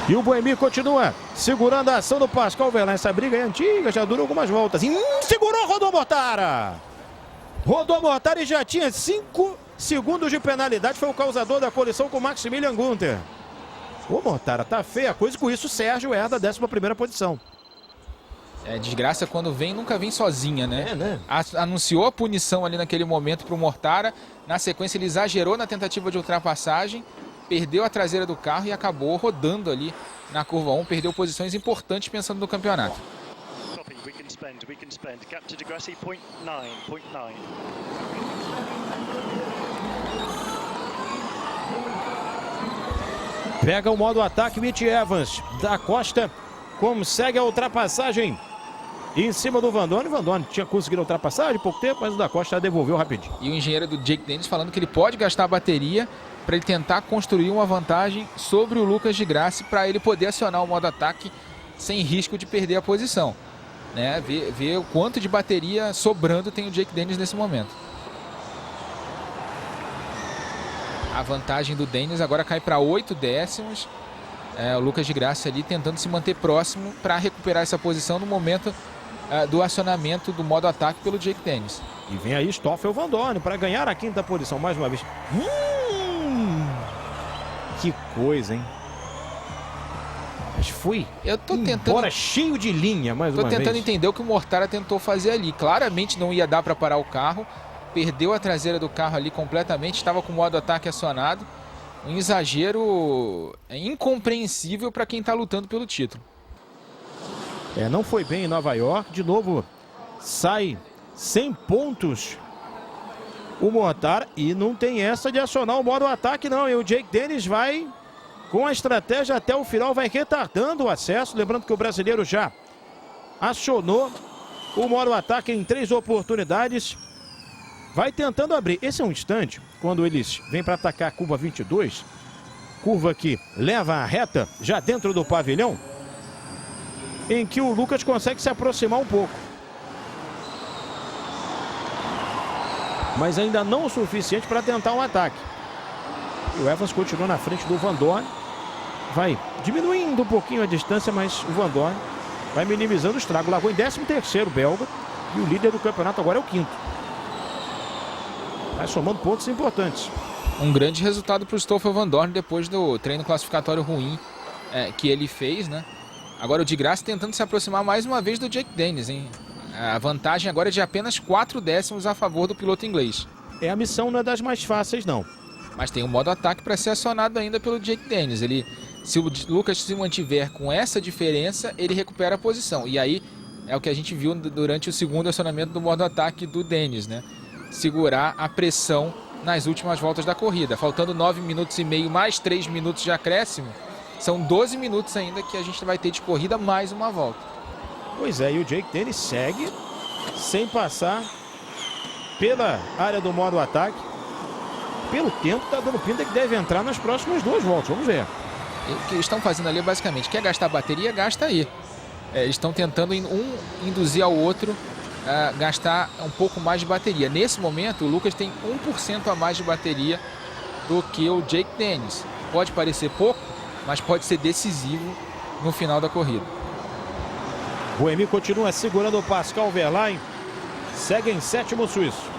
E o Boemi continua segurando a ação do Pascal Wehrlein. Essa briga é antiga, já durou algumas voltas. Segurou, rodou Mortara. Rodou Mortara e já tinha 5 segundos de penalidade. Foi o causador da colisão com Maximilian Günther. Ô Mortara, tá feia a coisa. Com isso, Sérgio herda a 11ª posição. É, desgraça quando vem, nunca vem sozinha, né? É, né? Anunciou a punição ali naquele momento para o Mortara. Na sequência, ele exagerou na tentativa de ultrapassagem, perdeu a traseira do carro e acabou rodando ali na curva 1. Perdeu posições importantes pensando no campeonato. Pega o modo ataque, Mitch Evans. Da Costa consegue a ultrapassagem em cima do Van Dorn. Van Dorn tinha conseguido a ultrapassagem há pouco tempo, mas o da Costa devolveu rapidinho. E o engenheiro do Jake Dennis falando que ele pode gastar a bateria para ele tentar construir uma vantagem sobre o Lucas de Graça para ele poder acionar o modo ataque sem risco de perder a posição. Né? Ver o quanto de bateria sobrando tem o Jake Dennis nesse momento. A vantagem do Dennis agora cai para 8 décimos. O Lucas de Graça ali tentando se manter próximo para recuperar essa posição no momento do acionamento do modo ataque pelo Jake Dennis. E vem aí Stoffel Van Dorn para ganhar a 5ª posição mais uma vez. Que coisa, hein? Mas foi. Eu tô tentando. Cheio de linha mais uma vez. Tô tentando entender o que o Mortara tentou fazer ali. Claramente não ia dar para parar o carro. Perdeu a traseira do carro ali completamente. Estava com o modo ataque acionado. Um exagero incompreensível para quem está lutando pelo título. Não foi bem em Nova York. De novo, sai 100 pontos o Mortara. E não tem essa de acionar o modo ataque, não. E o Jake Dennis vai com a estratégia até o final, vai retardando o acesso. Lembrando que o brasileiro já acionou o modo ataque em 3 oportunidades. Vai tentando abrir. Esse é um instante quando eles vêm para atacar a curva 22. Curva que leva a reta já dentro do pavilhão. Em que o Lucas consegue se aproximar um pouco. Mas ainda não o suficiente para tentar um ataque. E o Evans continua na frente do Van Dorn. Vai diminuindo um pouquinho a distância, mas o Van Dorn vai minimizando o estrago. Largou em 13º belga. E o líder do campeonato agora é o 5º. Vai somando pontos importantes. Um grande resultado para o Stoffel Van Dorn depois do treino classificatório ruim que ele fez, né? Agora o de Graça tentando se aproximar mais uma vez do Jake Dennis, hein? A vantagem agora é de apenas 4 décimos a favor do piloto inglês. A missão não é das mais fáceis, não. Mas tem um modo ataque para ser acionado ainda pelo Jake Dennis. Se o Lucas se mantiver com essa diferença, ele recupera a posição. E aí é o que a gente viu durante o segundo acionamento do modo ataque do Dennis, né? Segurar a pressão nas últimas voltas da corrida. Faltando 9 minutos e meio, mais 3 minutos de acréscimo. São 12 minutos ainda que a gente vai ter de corrida, mais uma volta. Pois é, e o Jake Dennis segue sem passar pela área do modo ataque. Pelo tempo, tá dando pinta que deve entrar nas próximas 2 voltas. Vamos ver. O que eles estão fazendo ali basicamente, quer gastar bateria, gasta aí. Eles estão tentando induzir ao outro a gastar um pouco mais de bateria. Nesse momento, o Lucas tem 1% a mais de bateria do que o Jake Dennis. Pode parecer pouco, mas pode ser decisivo no final da corrida. Buemi continua segurando o Pascal Wehrlein. Segue em sétimo o suíço.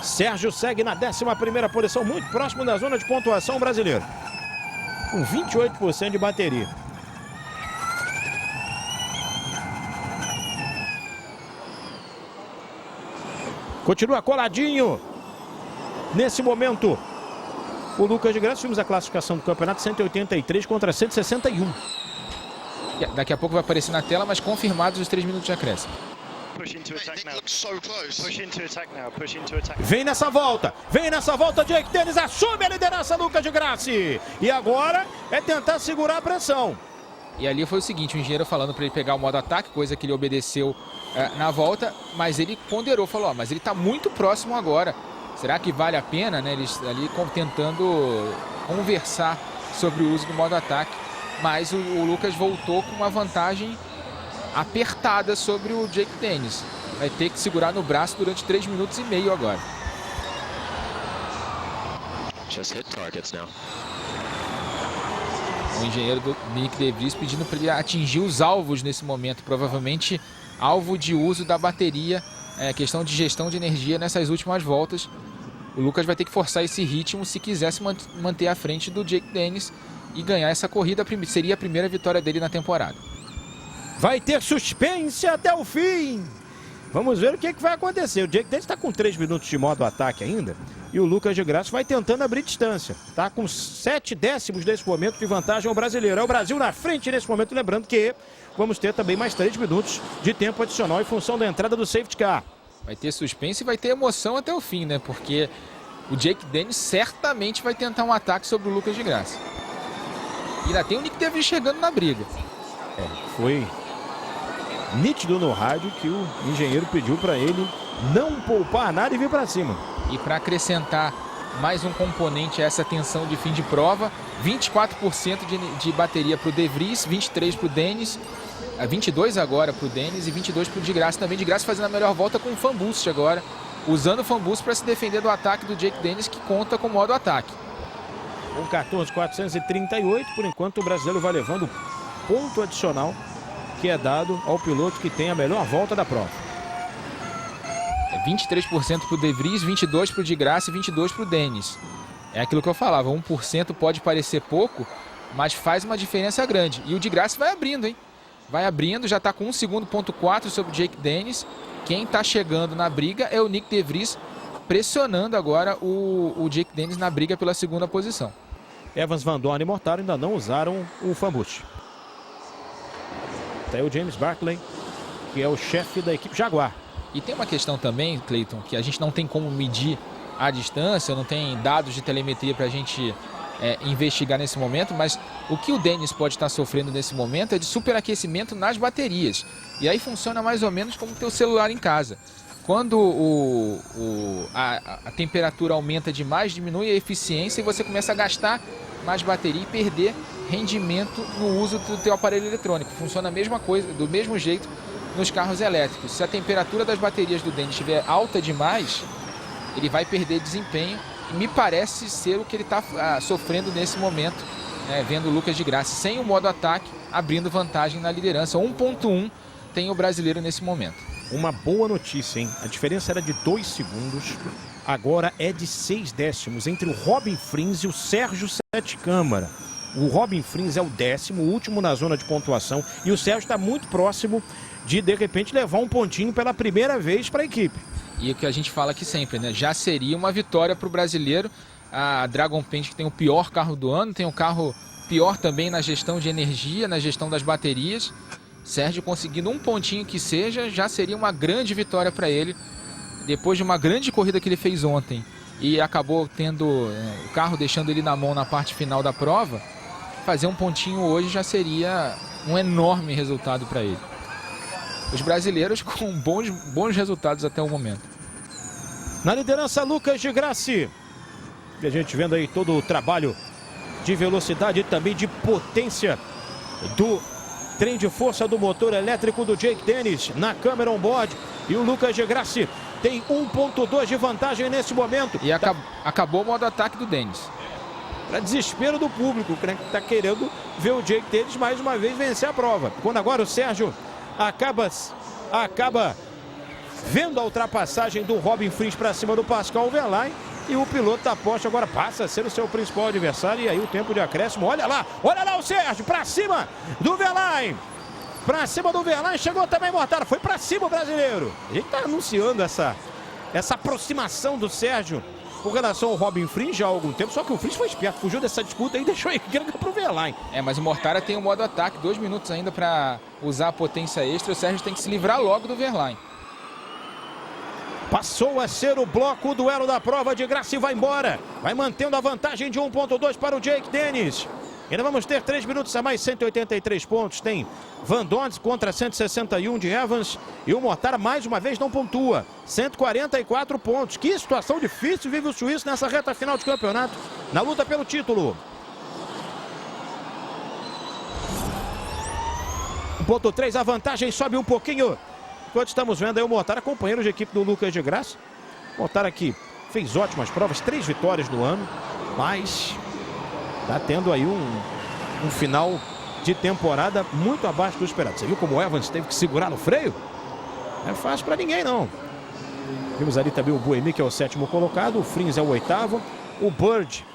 Sérgio segue na 11ª posição, muito próximo da zona de pontuação brasileira, com 28% de bateria. Continua coladinho. Nesse momento, o Lucas de Graça. Vimos a classificação do campeonato, 183 contra 161. Daqui a pouco vai aparecer na tela, mas confirmados os 3 minutos de acréscimo. Vem nessa volta, Jake Dennis assume a liderança, Lucas de Graça. E agora é tentar segurar a pressão. E ali foi o seguinte, o engenheiro falando para ele pegar o modo ataque, coisa que ele obedeceu na volta, mas ele ponderou, falou, mas ele está muito próximo agora. Será que vale a pena, né? Eles ali tentando conversar sobre o uso do modo ataque, mas o Lucas voltou com uma vantagem apertada sobre o Jake Dennis. Vai ter que segurar no braço durante 3 minutos e meio agora. Just hit targets now. O engenheiro do Nick DeVries pedindo para ele atingir os alvos nesse momento, provavelmente alvo de uso da bateria, questão de gestão de energia nessas últimas voltas. O Lucas vai ter que forçar esse ritmo se quiser se manter à frente do Jake Dennis e ganhar essa corrida. Seria a primeira vitória dele na temporada. Vai ter suspense até o fim. Vamos ver o que vai acontecer. O Jake Dennis está com 3 minutos de modo ataque ainda. E o Lucas de Graça vai tentando abrir distância. Está com 7 décimos nesse momento de vantagem ao brasileiro. É o Brasil na frente nesse momento. Lembrando que vamos ter também mais 3 minutos de tempo adicional em função da entrada do safety car. Vai ter suspense e vai ter emoção até o fim, né? Porque o Jake Dennis certamente vai tentar um ataque sobre o Lucas de Graça. E ainda tem o Nick DeVries chegando na briga. Foi nítido no rádio que o engenheiro pediu para ele não poupar nada e vir para cima. E para acrescentar mais um componente a essa tensão de fim de prova, 24% de bateria para o DeVries, 23% para o Dennis, 22% agora para o Dennis e 22% para o de Graça. Também de Graça fazendo a melhor volta com o fan boost agora, usando o fan boost para se defender do ataque do Jake Dennis, que conta com modo ataque. Com 14.438, por enquanto o brasileiro vai levando ponto adicional que é dado ao piloto que tem a melhor volta da prova. 23% para o DeVries, 22% para o de Graça e 22% para o Dennis. É aquilo que eu falava, 1% pode parecer pouco, mas faz uma diferença grande. E o de Graça vai abrindo, hein? Vai abrindo, já está com 1 segundo, ponto 4 sobre o Jake Dennis. Quem está chegando na briga é o Nick DeVries, pressionando agora o Jake Dennis na briga pela segunda posição. Evans, Van Dorn e Mortaro ainda não usaram o fan boost. Tá aí o James Barclay, que é o chefe da equipe Jaguar. E tem uma questão também, Cleiton, que a gente não tem como medir a distância, não tem dados de telemetria para a gente investigar nesse momento, mas o que o Dennis pode estar sofrendo nesse momento é de superaquecimento nas baterias. E aí funciona mais ou menos como ter o celular em casa. Quando a temperatura aumenta demais, diminui a eficiência e você começa a gastar mais bateria e perder rendimento no uso do teu aparelho eletrônico. Funciona a mesma coisa, do mesmo jeito nos carros elétricos. Se a temperatura das baterias do Dennis estiver alta demais, ele vai perder desempenho. E me parece ser o que ele está sofrendo nesse momento, né, vendo o Lucas de Graça sem o modo ataque, abrindo vantagem na liderança. 1.1 tem o brasileiro nesse momento. Uma boa notícia, hein? A diferença era de 2 segundos, agora é de 6 décimos entre o Robin Frins e o Sérgio Sete Câmara. O Robin Frins é o 10º, o último na zona de pontuação, e o Sérgio está muito próximo de repente, levar um pontinho pela primeira vez para a equipe. E o que a gente fala aqui sempre, né? Já seria uma vitória para o brasileiro. A Dragon Paint, que tem o pior carro do ano, tem um carro pior também na gestão de energia, na gestão das baterias. Sérgio conseguindo um pontinho que seja, já seria uma grande vitória para ele. Depois de uma grande corrida que ele fez ontem e acabou tendo o carro deixando ele na mão na parte final da prova, fazer um pontinho hoje já seria um enorme resultado para ele. Os brasileiros com bons resultados até o momento. Na liderança, Lucas de Graça. E a gente vendo aí todo o trabalho de velocidade e também de potência do trem de força do motor elétrico do Jake Dennis na câmera on-board. E o Lucas de Grassi tem 1.2 de vantagem nesse momento. E acabou o modo ataque do Dennis. Para desespero do público, que está querendo ver o Jake Dennis mais uma vez vencer a prova. Quando agora o Sérgio acaba vendo a ultrapassagem do Robin Frins para cima do Pascal Wehrlein. E o piloto da Porsche agora passa a ser o seu principal adversário. E aí o tempo de acréscimo, olha lá o Sérgio, para cima do Wehrlein. Para cima do Wehrlein, chegou também Mortara, foi para cima o brasileiro. A gente está anunciando essa aproximação do Sérgio com relação ao Robin Frins já há algum tempo. Só que o Frins foi esperto, fugiu dessa disputa e deixou a encrenca para o Wehrlein. Mas o Mortara tem o modo ataque, 2 minutos ainda para usar a potência extra. O Sérgio tem que se livrar logo do Wehrlein. Passou a ser o bloco, o duelo da prova. De Grassi vai embora. Vai mantendo a vantagem de 1.2 para o Jake Dennis. Ainda vamos ter 3 minutos a mais, 183 pontos. Tem Van Dorn contra 161 de Evans. E o Mortara mais uma vez não pontua. 144 pontos. Que situação difícil vive o suíço nessa reta final de campeonato. Na luta pelo título. 1.3, a vantagem sobe um pouquinho. Enquanto estamos vendo aí o Mortara, companheiro de equipe do Lucas de Grassi. Mortara que fez ótimas provas, 3 vitórias no ano, mas está tendo aí um final de temporada muito abaixo do esperado. Você viu como o Evans teve que segurar no freio? Não é fácil para ninguém, não. Vimos ali também o Buemi, que é o 7º colocado, o Frins é o 8º, o Bird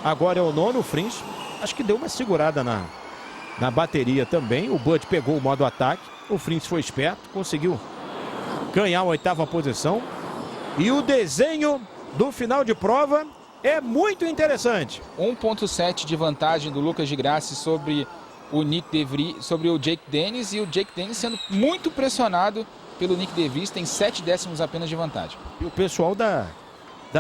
agora é o 9º, o Frins acho que deu uma segurada na bateria também. O Bird pegou o modo ataque, o Frins foi esperto, conseguiu ganhar a 8ª posição. E o desenho do final de prova é muito interessante. 1.7 de vantagem do Lucas de Grassi sobre o Nick De Vries, sobre o Jake Dennis, e o Jake Dennis sendo muito pressionado pelo Nick De Vries, tem 7 décimos apenas de vantagem. E o pessoal da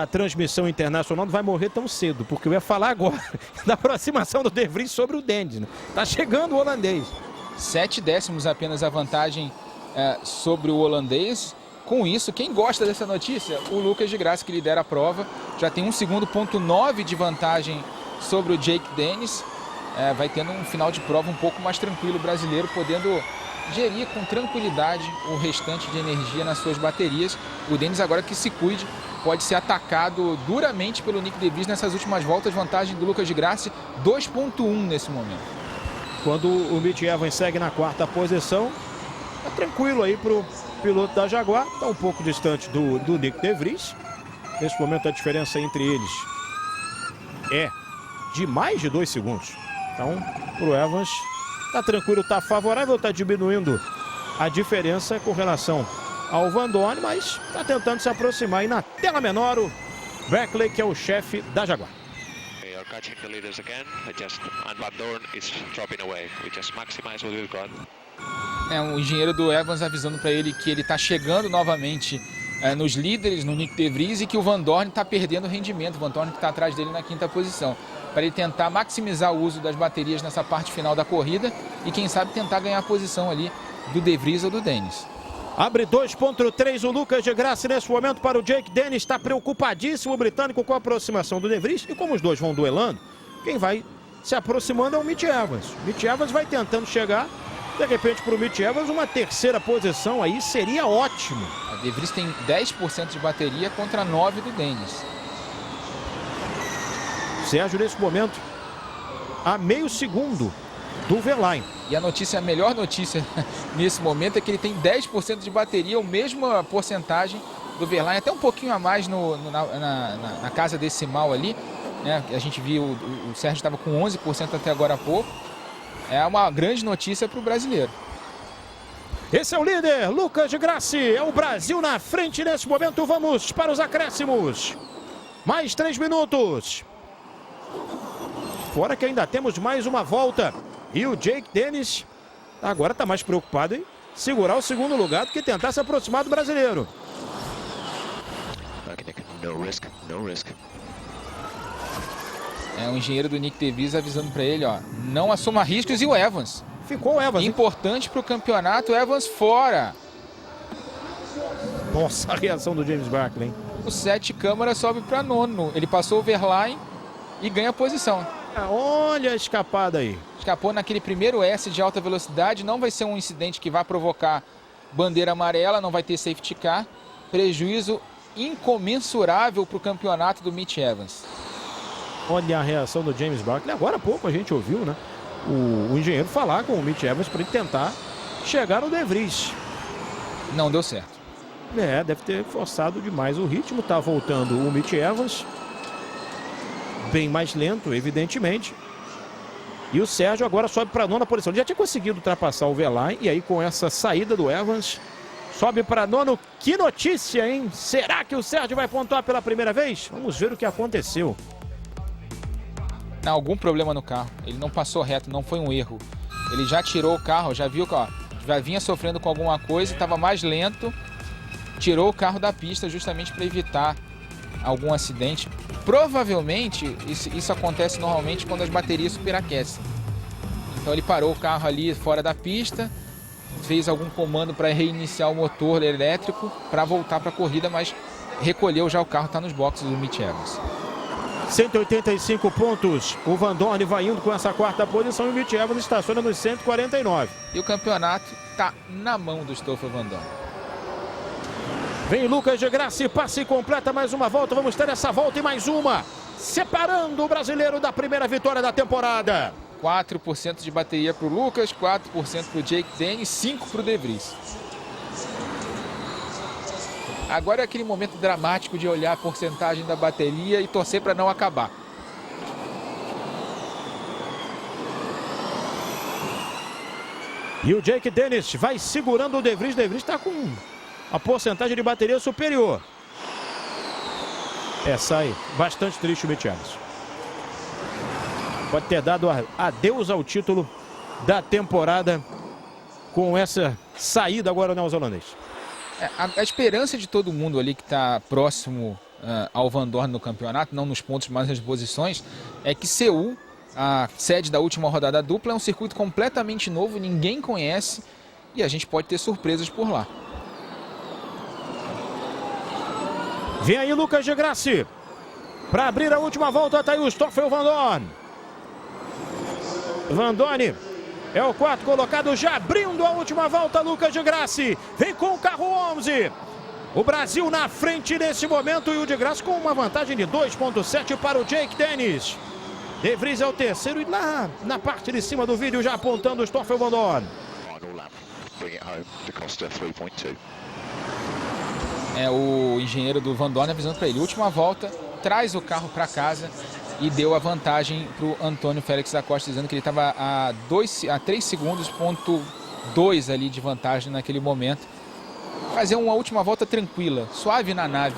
transmissão internacional não vai morrer tão cedo, porque eu ia falar agora da aproximação do De Vries sobre o Dennis, né? Tá chegando o holandês. 7 décimos apenas a vantagem sobre o holandês. Com isso, quem gosta dessa notícia? O Lucas de Grassi, que lidera a prova, já tem 1 segundo, ponto 9 de vantagem sobre o Jake Dennis. Vai tendo um final de prova um pouco mais tranquilo, o brasileiro podendo gerir com tranquilidade o restante de energia nas suas baterias. O Dennis agora que se cuide, pode ser atacado duramente pelo Nick De Vries nessas últimas voltas. Vantagem do Lucas de Grassi, 2.1 nesse momento. Quando o Mitch Evans segue na 4ª posição, tá tranquilo aí pro piloto da Jaguar, tá um pouco distante do Nick De Vries. Nesse momento a diferença entre eles é de mais de 2 segundos. Então, pro Evans, tá tranquilo, tá favorável, tá diminuindo a diferença com relação ao Van Dorn, mas tá tentando se aproximar. E na tela menor, o Beckley, que é o chefe da Jaguar. Catching the leaders again, and Van Dorn is dropping away. We just maximize what we've got. O engenheiro do Evans avisando para ele que ele está chegando novamente nos líderes, no Nick De Vries, e que o Van Dorn está perdendo rendimento. O Van Dorn que está atrás dele na 5ª posição. Para ele tentar maximizar o uso das baterias nessa parte final da corrida e quem sabe tentar ganhar a posição ali do De Vries ou do Dennis. Abre 2.3 o Lucas de Grassi nesse momento para o Jake Dennis. Está preocupadíssimo o britânico com a aproximação do De Vries. E como os dois vão duelando, quem vai se aproximando é o Mitch Evans. O Mitch Evans vai tentando chegar. De repente, para o Mitch Evans, uma 3ª posição aí seria ótimo. A De Vries tem 10% de bateria contra 9% do Dennis. Sérgio, nesse momento, a meio segundo do Wehrlein. E a melhor notícia nesse momento é que ele tem 10% de bateria, a mesma porcentagem do Wehrlein, até um pouquinho a mais na casa decimal ali, né? A gente viu, o Sérgio estava com 11% até agora há pouco. É uma grande notícia para o brasileiro. Esse é o líder, Lucas de Grassi. É o Brasil na frente nesse momento. Vamos para os acréscimos. Mais 3 minutos. Fora que ainda temos mais uma volta. E o Jake Dennis agora está mais preocupado em segurar o 2º lugar do que tentar se aproximar do brasileiro. No risk, no risk. O engenheiro do Nick De Vries avisando para ele, não assuma riscos. E o Evans. Ficou o Evans. Importante para o campeonato, Evans fora. Nossa, a reação do James Beckley, hein? O 7 câmara sobe para 9º. Ele passou o Wehrlein e ganha a posição. Olha a escapada aí. Escapou naquele primeiro S de alta velocidade. Não vai ser um incidente que vai provocar bandeira amarela, não vai ter safety car. Prejuízo incomensurável para o campeonato do Mitch Evans. Olha a reação do James Barkley. Agora há pouco a gente ouviu, né, o engenheiro falar com o Mitch Evans para ele tentar chegar no De Vries. Não deu certo. Deve ter forçado demais o ritmo. Tá voltando o Mitch Evans. Bem mais lento, evidentemente. E o Sérgio agora sobe para a 9ª posição. Ele já tinha conseguido ultrapassar o Verlaine. E aí, com essa saída do Evans, sobe para 9º. Que notícia, hein? Será que o Sérgio vai pontuar pela primeira vez? Vamos ver o que aconteceu. Algum problema no carro. Ele não passou reto, não foi um erro. Ele já tirou o carro, já viu que já vinha sofrendo com alguma coisa, estava mais lento. Tirou o carro da pista justamente para evitar algum acidente. Provavelmente, isso acontece normalmente quando as baterias superaquecem. Então ele parou o carro ali fora da pista, fez algum comando para reiniciar o motor elétrico para voltar para a corrida, mas recolheu já o carro, está nos boxes do Mitch Evans. 185 pontos. O Van Dorn vai indo com essa 4ª posição e o Mitch Evans estaciona nos 149. E o campeonato está na mão do Stoffel Vandoorne. Vem Lucas de Grassi, passe e completa mais uma volta. Vamos ter essa volta e mais uma, separando o brasileiro da primeira vitória da temporada. 4% de bateria para o Lucas, 4% para o Jake Dennis, 5% para o De Vries. Agora é aquele momento dramático de olhar a porcentagem da bateria e torcer para não acabar. E o Jake Dennis vai segurando o De Vries. De Vries está com a porcentagem de bateria superior. Sai bastante triste o Mitch Evans. Pode ter dado adeus ao título da temporada com essa saída agora neozelandês. A esperança de todo mundo ali que está próximo ao Vandoorne no campeonato, não nos pontos, mas nas posições, é que Seul, a sede da última rodada dupla, é um circuito completamente novo, ninguém conhece e a gente pode ter surpresas por lá. Vem aí Lucas de Grassi. Para abrir a última volta, está aí o Stoffel Vandoorne. Vandoorne é o 4º colocado, já abrindo a última volta, Lucas de Grassi. Vem com o carro 11. O Brasil na frente nesse momento e o de Grassi com uma vantagem de 2,7 para o Jake Dennis. De Vries é o 3º e lá na parte de cima do vídeo já apontando o Stoffel Vandoorne. O engenheiro do Vandoorne avisando para ele, última volta, traz o carro para casa. E deu a vantagem para o Antônio Félix da Costa, dizendo que ele estava a 3 segundos, ponto 2 ali de vantagem naquele momento. Fazer uma última volta tranquila, suave na nave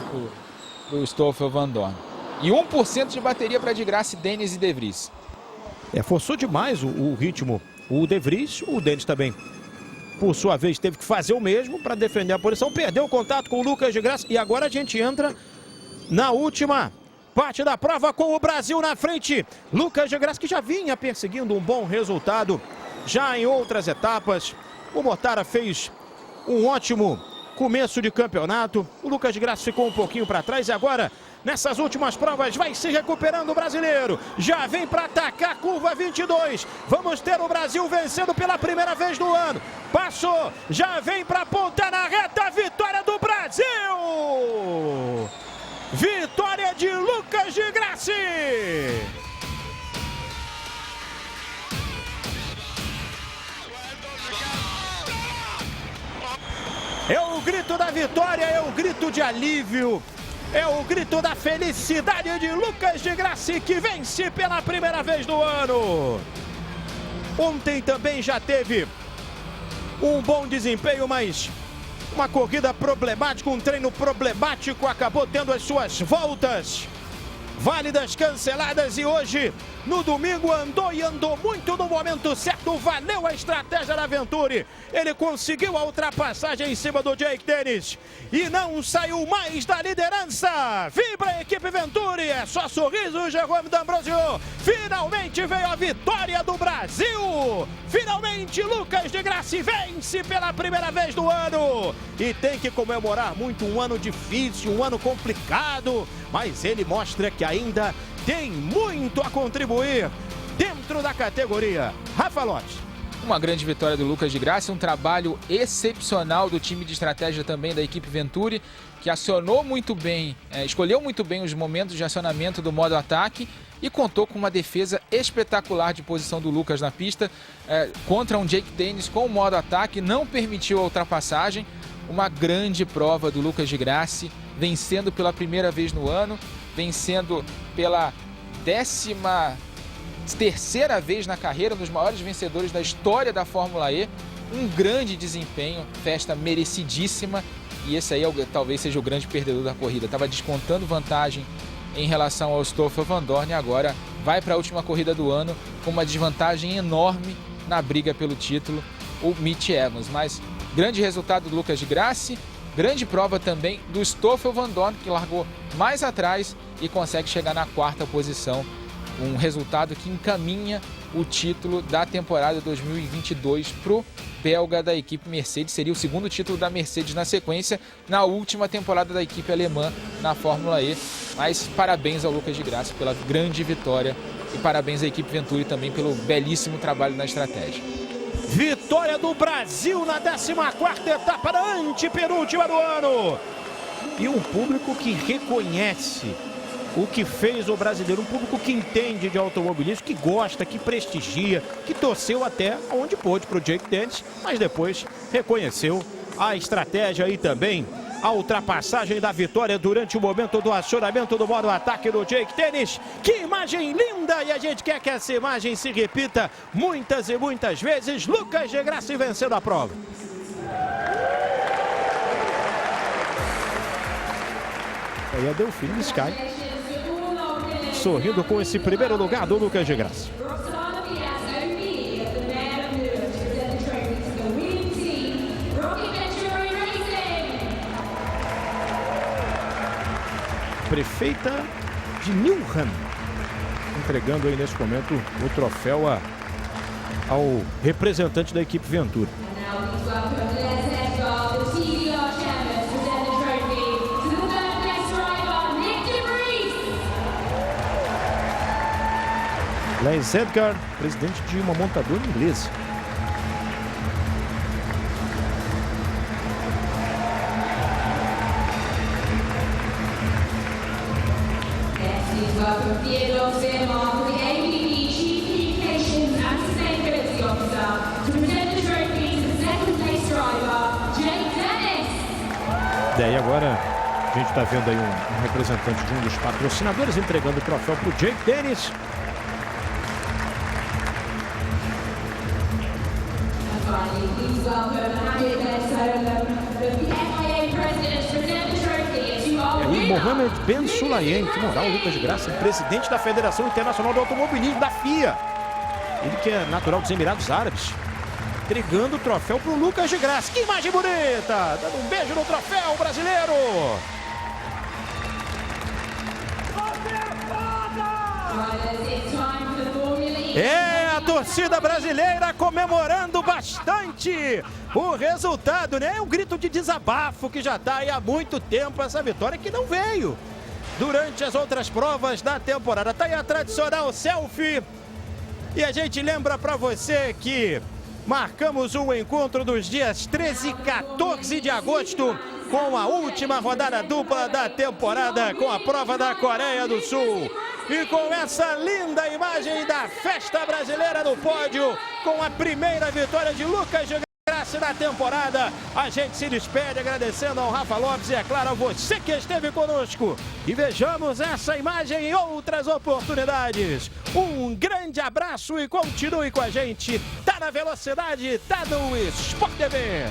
para o Stoffel Vandoorne. E 1% de bateria para De Grassi, Dennis e De Vries. Forçou demais o ritmo o De Vries, o Dennis também. Por sua vez, teve que fazer o mesmo para defender a posição. Perdeu o contato com o Lucas de Grassi. E agora a gente entra na última parte da prova com o Brasil na frente. Lucas de Grassi, que já vinha perseguindo um bom resultado já em outras etapas. O Mortara fez um ótimo começo de campeonato. O Lucas de Grassi ficou um pouquinho para trás e agora, nessas últimas provas, vai se recuperando o brasileiro. Já vem para atacar a curva 22. Vamos ter o Brasil vencendo pela primeira vez no ano. Passou, já vem para apontar na reta. Vitória do Brasil! Vitória de Lucas de Grassi! É o grito da vitória, é o grito de alívio, é o grito da felicidade de Lucas de Grassi, que vence pela primeira vez do ano. Ontem também já teve um bom desempenho, mas uma corrida problemática, um treino problemático, acabou tendo as suas voltas válidas canceladas e hoje, no domingo, andou e andou muito no momento certo, valeu a estratégia da Venturi. Ele conseguiu a ultrapassagem em cima do Jake Dennis e não saiu mais da liderança. Vibra a equipe Venturi, é só sorriso, Jerome D'Ambrosio. Finalmente veio a vitória do Brasil. Finalmente Lucas de Grassi vence pela primeira vez do ano. E tem que comemorar muito, um ano difícil, um ano complicado, mas ele mostra que que ainda tem muito a contribuir dentro da categoria. Rafa Lopes. Uma grande vitória do Lucas de Grassi, um trabalho excepcional do time de estratégia também da equipe Venturi, que acionou muito bem, escolheu muito bem os momentos de acionamento do modo ataque e contou com uma defesa espetacular de posição do Lucas na pista, contra um Jake Dennis com o modo ataque, não permitiu a ultrapassagem. Uma grande prova do Lucas de Grassi, vencendo pela primeira vez no ano, vencendo pela 13ª vez na carreira, um dos maiores vencedores da história da Fórmula E. Um grande desempenho, festa merecidíssima, e esse aí talvez seja o grande perdedor da corrida. Estava descontando vantagem em relação ao Stoffel Vandoorne e agora vai para a última corrida do ano com uma desvantagem enorme na briga pelo título, o Mitch Evans. Mas grande resultado do Lucas de Grassi, grande prova também do Stoffel Vandoorne, que largou mais atrás e consegue chegar na 4ª posição. Um resultado que encaminha o título da temporada 2022 para o belga da equipe Mercedes. Seria o 2º título da Mercedes na sequência, na última temporada da equipe alemã na Fórmula E. Mas parabéns ao Lucas de Grassi pela grande vitória e parabéns à equipe Venturi também pelo belíssimo trabalho na estratégia. Vitória do Brasil na 14ª etapa da antepenúltima do ano. E um público que reconhece o que fez o brasileiro, um público que entende de automobilismo, que gosta, que prestigia, que torceu até onde pôde para o Jake Dennis, mas depois reconheceu a estratégia e também a ultrapassagem da vitória durante o momento do acionamento do modo ataque do Jake Dennis. Que imagem linda, e a gente quer que essa imagem se repita muitas e muitas vezes. Lucas de Grassi vencendo a prova. Aí a Delfim Sky sorrindo com esse primeiro lugar do Lucas de Grassi. Prefeita de Newham, entregando aí nesse momento o troféu ao representante da equipe Venturi. Les Edgar, presidente de uma montadora inglesa. Daí agora a gente está vendo aí um representante de um dos patrocinadores entregando o troféu para o Jake Dennis. E aí, Mohamed Ben Sulayem, que moral, Lucas de Grassi, presidente da Federação Internacional do Automobilismo, da FIA. Ele que é natural dos Emirados Árabes, entregando o troféu para o Lucas de Grassi. Que imagem bonita! Dando um beijo no troféu brasileiro. É, a torcida brasileira comemorando bastante o resultado, né? Um grito de desabafo que já está aí há muito tempo, essa vitória que não veio durante as outras provas da temporada. Tá aí a tradicional selfie. E a gente lembra para você que marcamos o encontro dos dias 13 e 14 de agosto com a última rodada dupla da temporada, com a prova da Coreia do Sul. E com essa linda imagem da festa brasileira no pódio, com a primeira vitória de Lucas de Grassi na temporada, a gente se despede agradecendo ao Rafa Lopes e, é claro, a você que esteve conosco. E vejamos essa imagem em outras oportunidades. Um grande abraço e continue com a gente. Tá na velocidade, tá no Sport TV.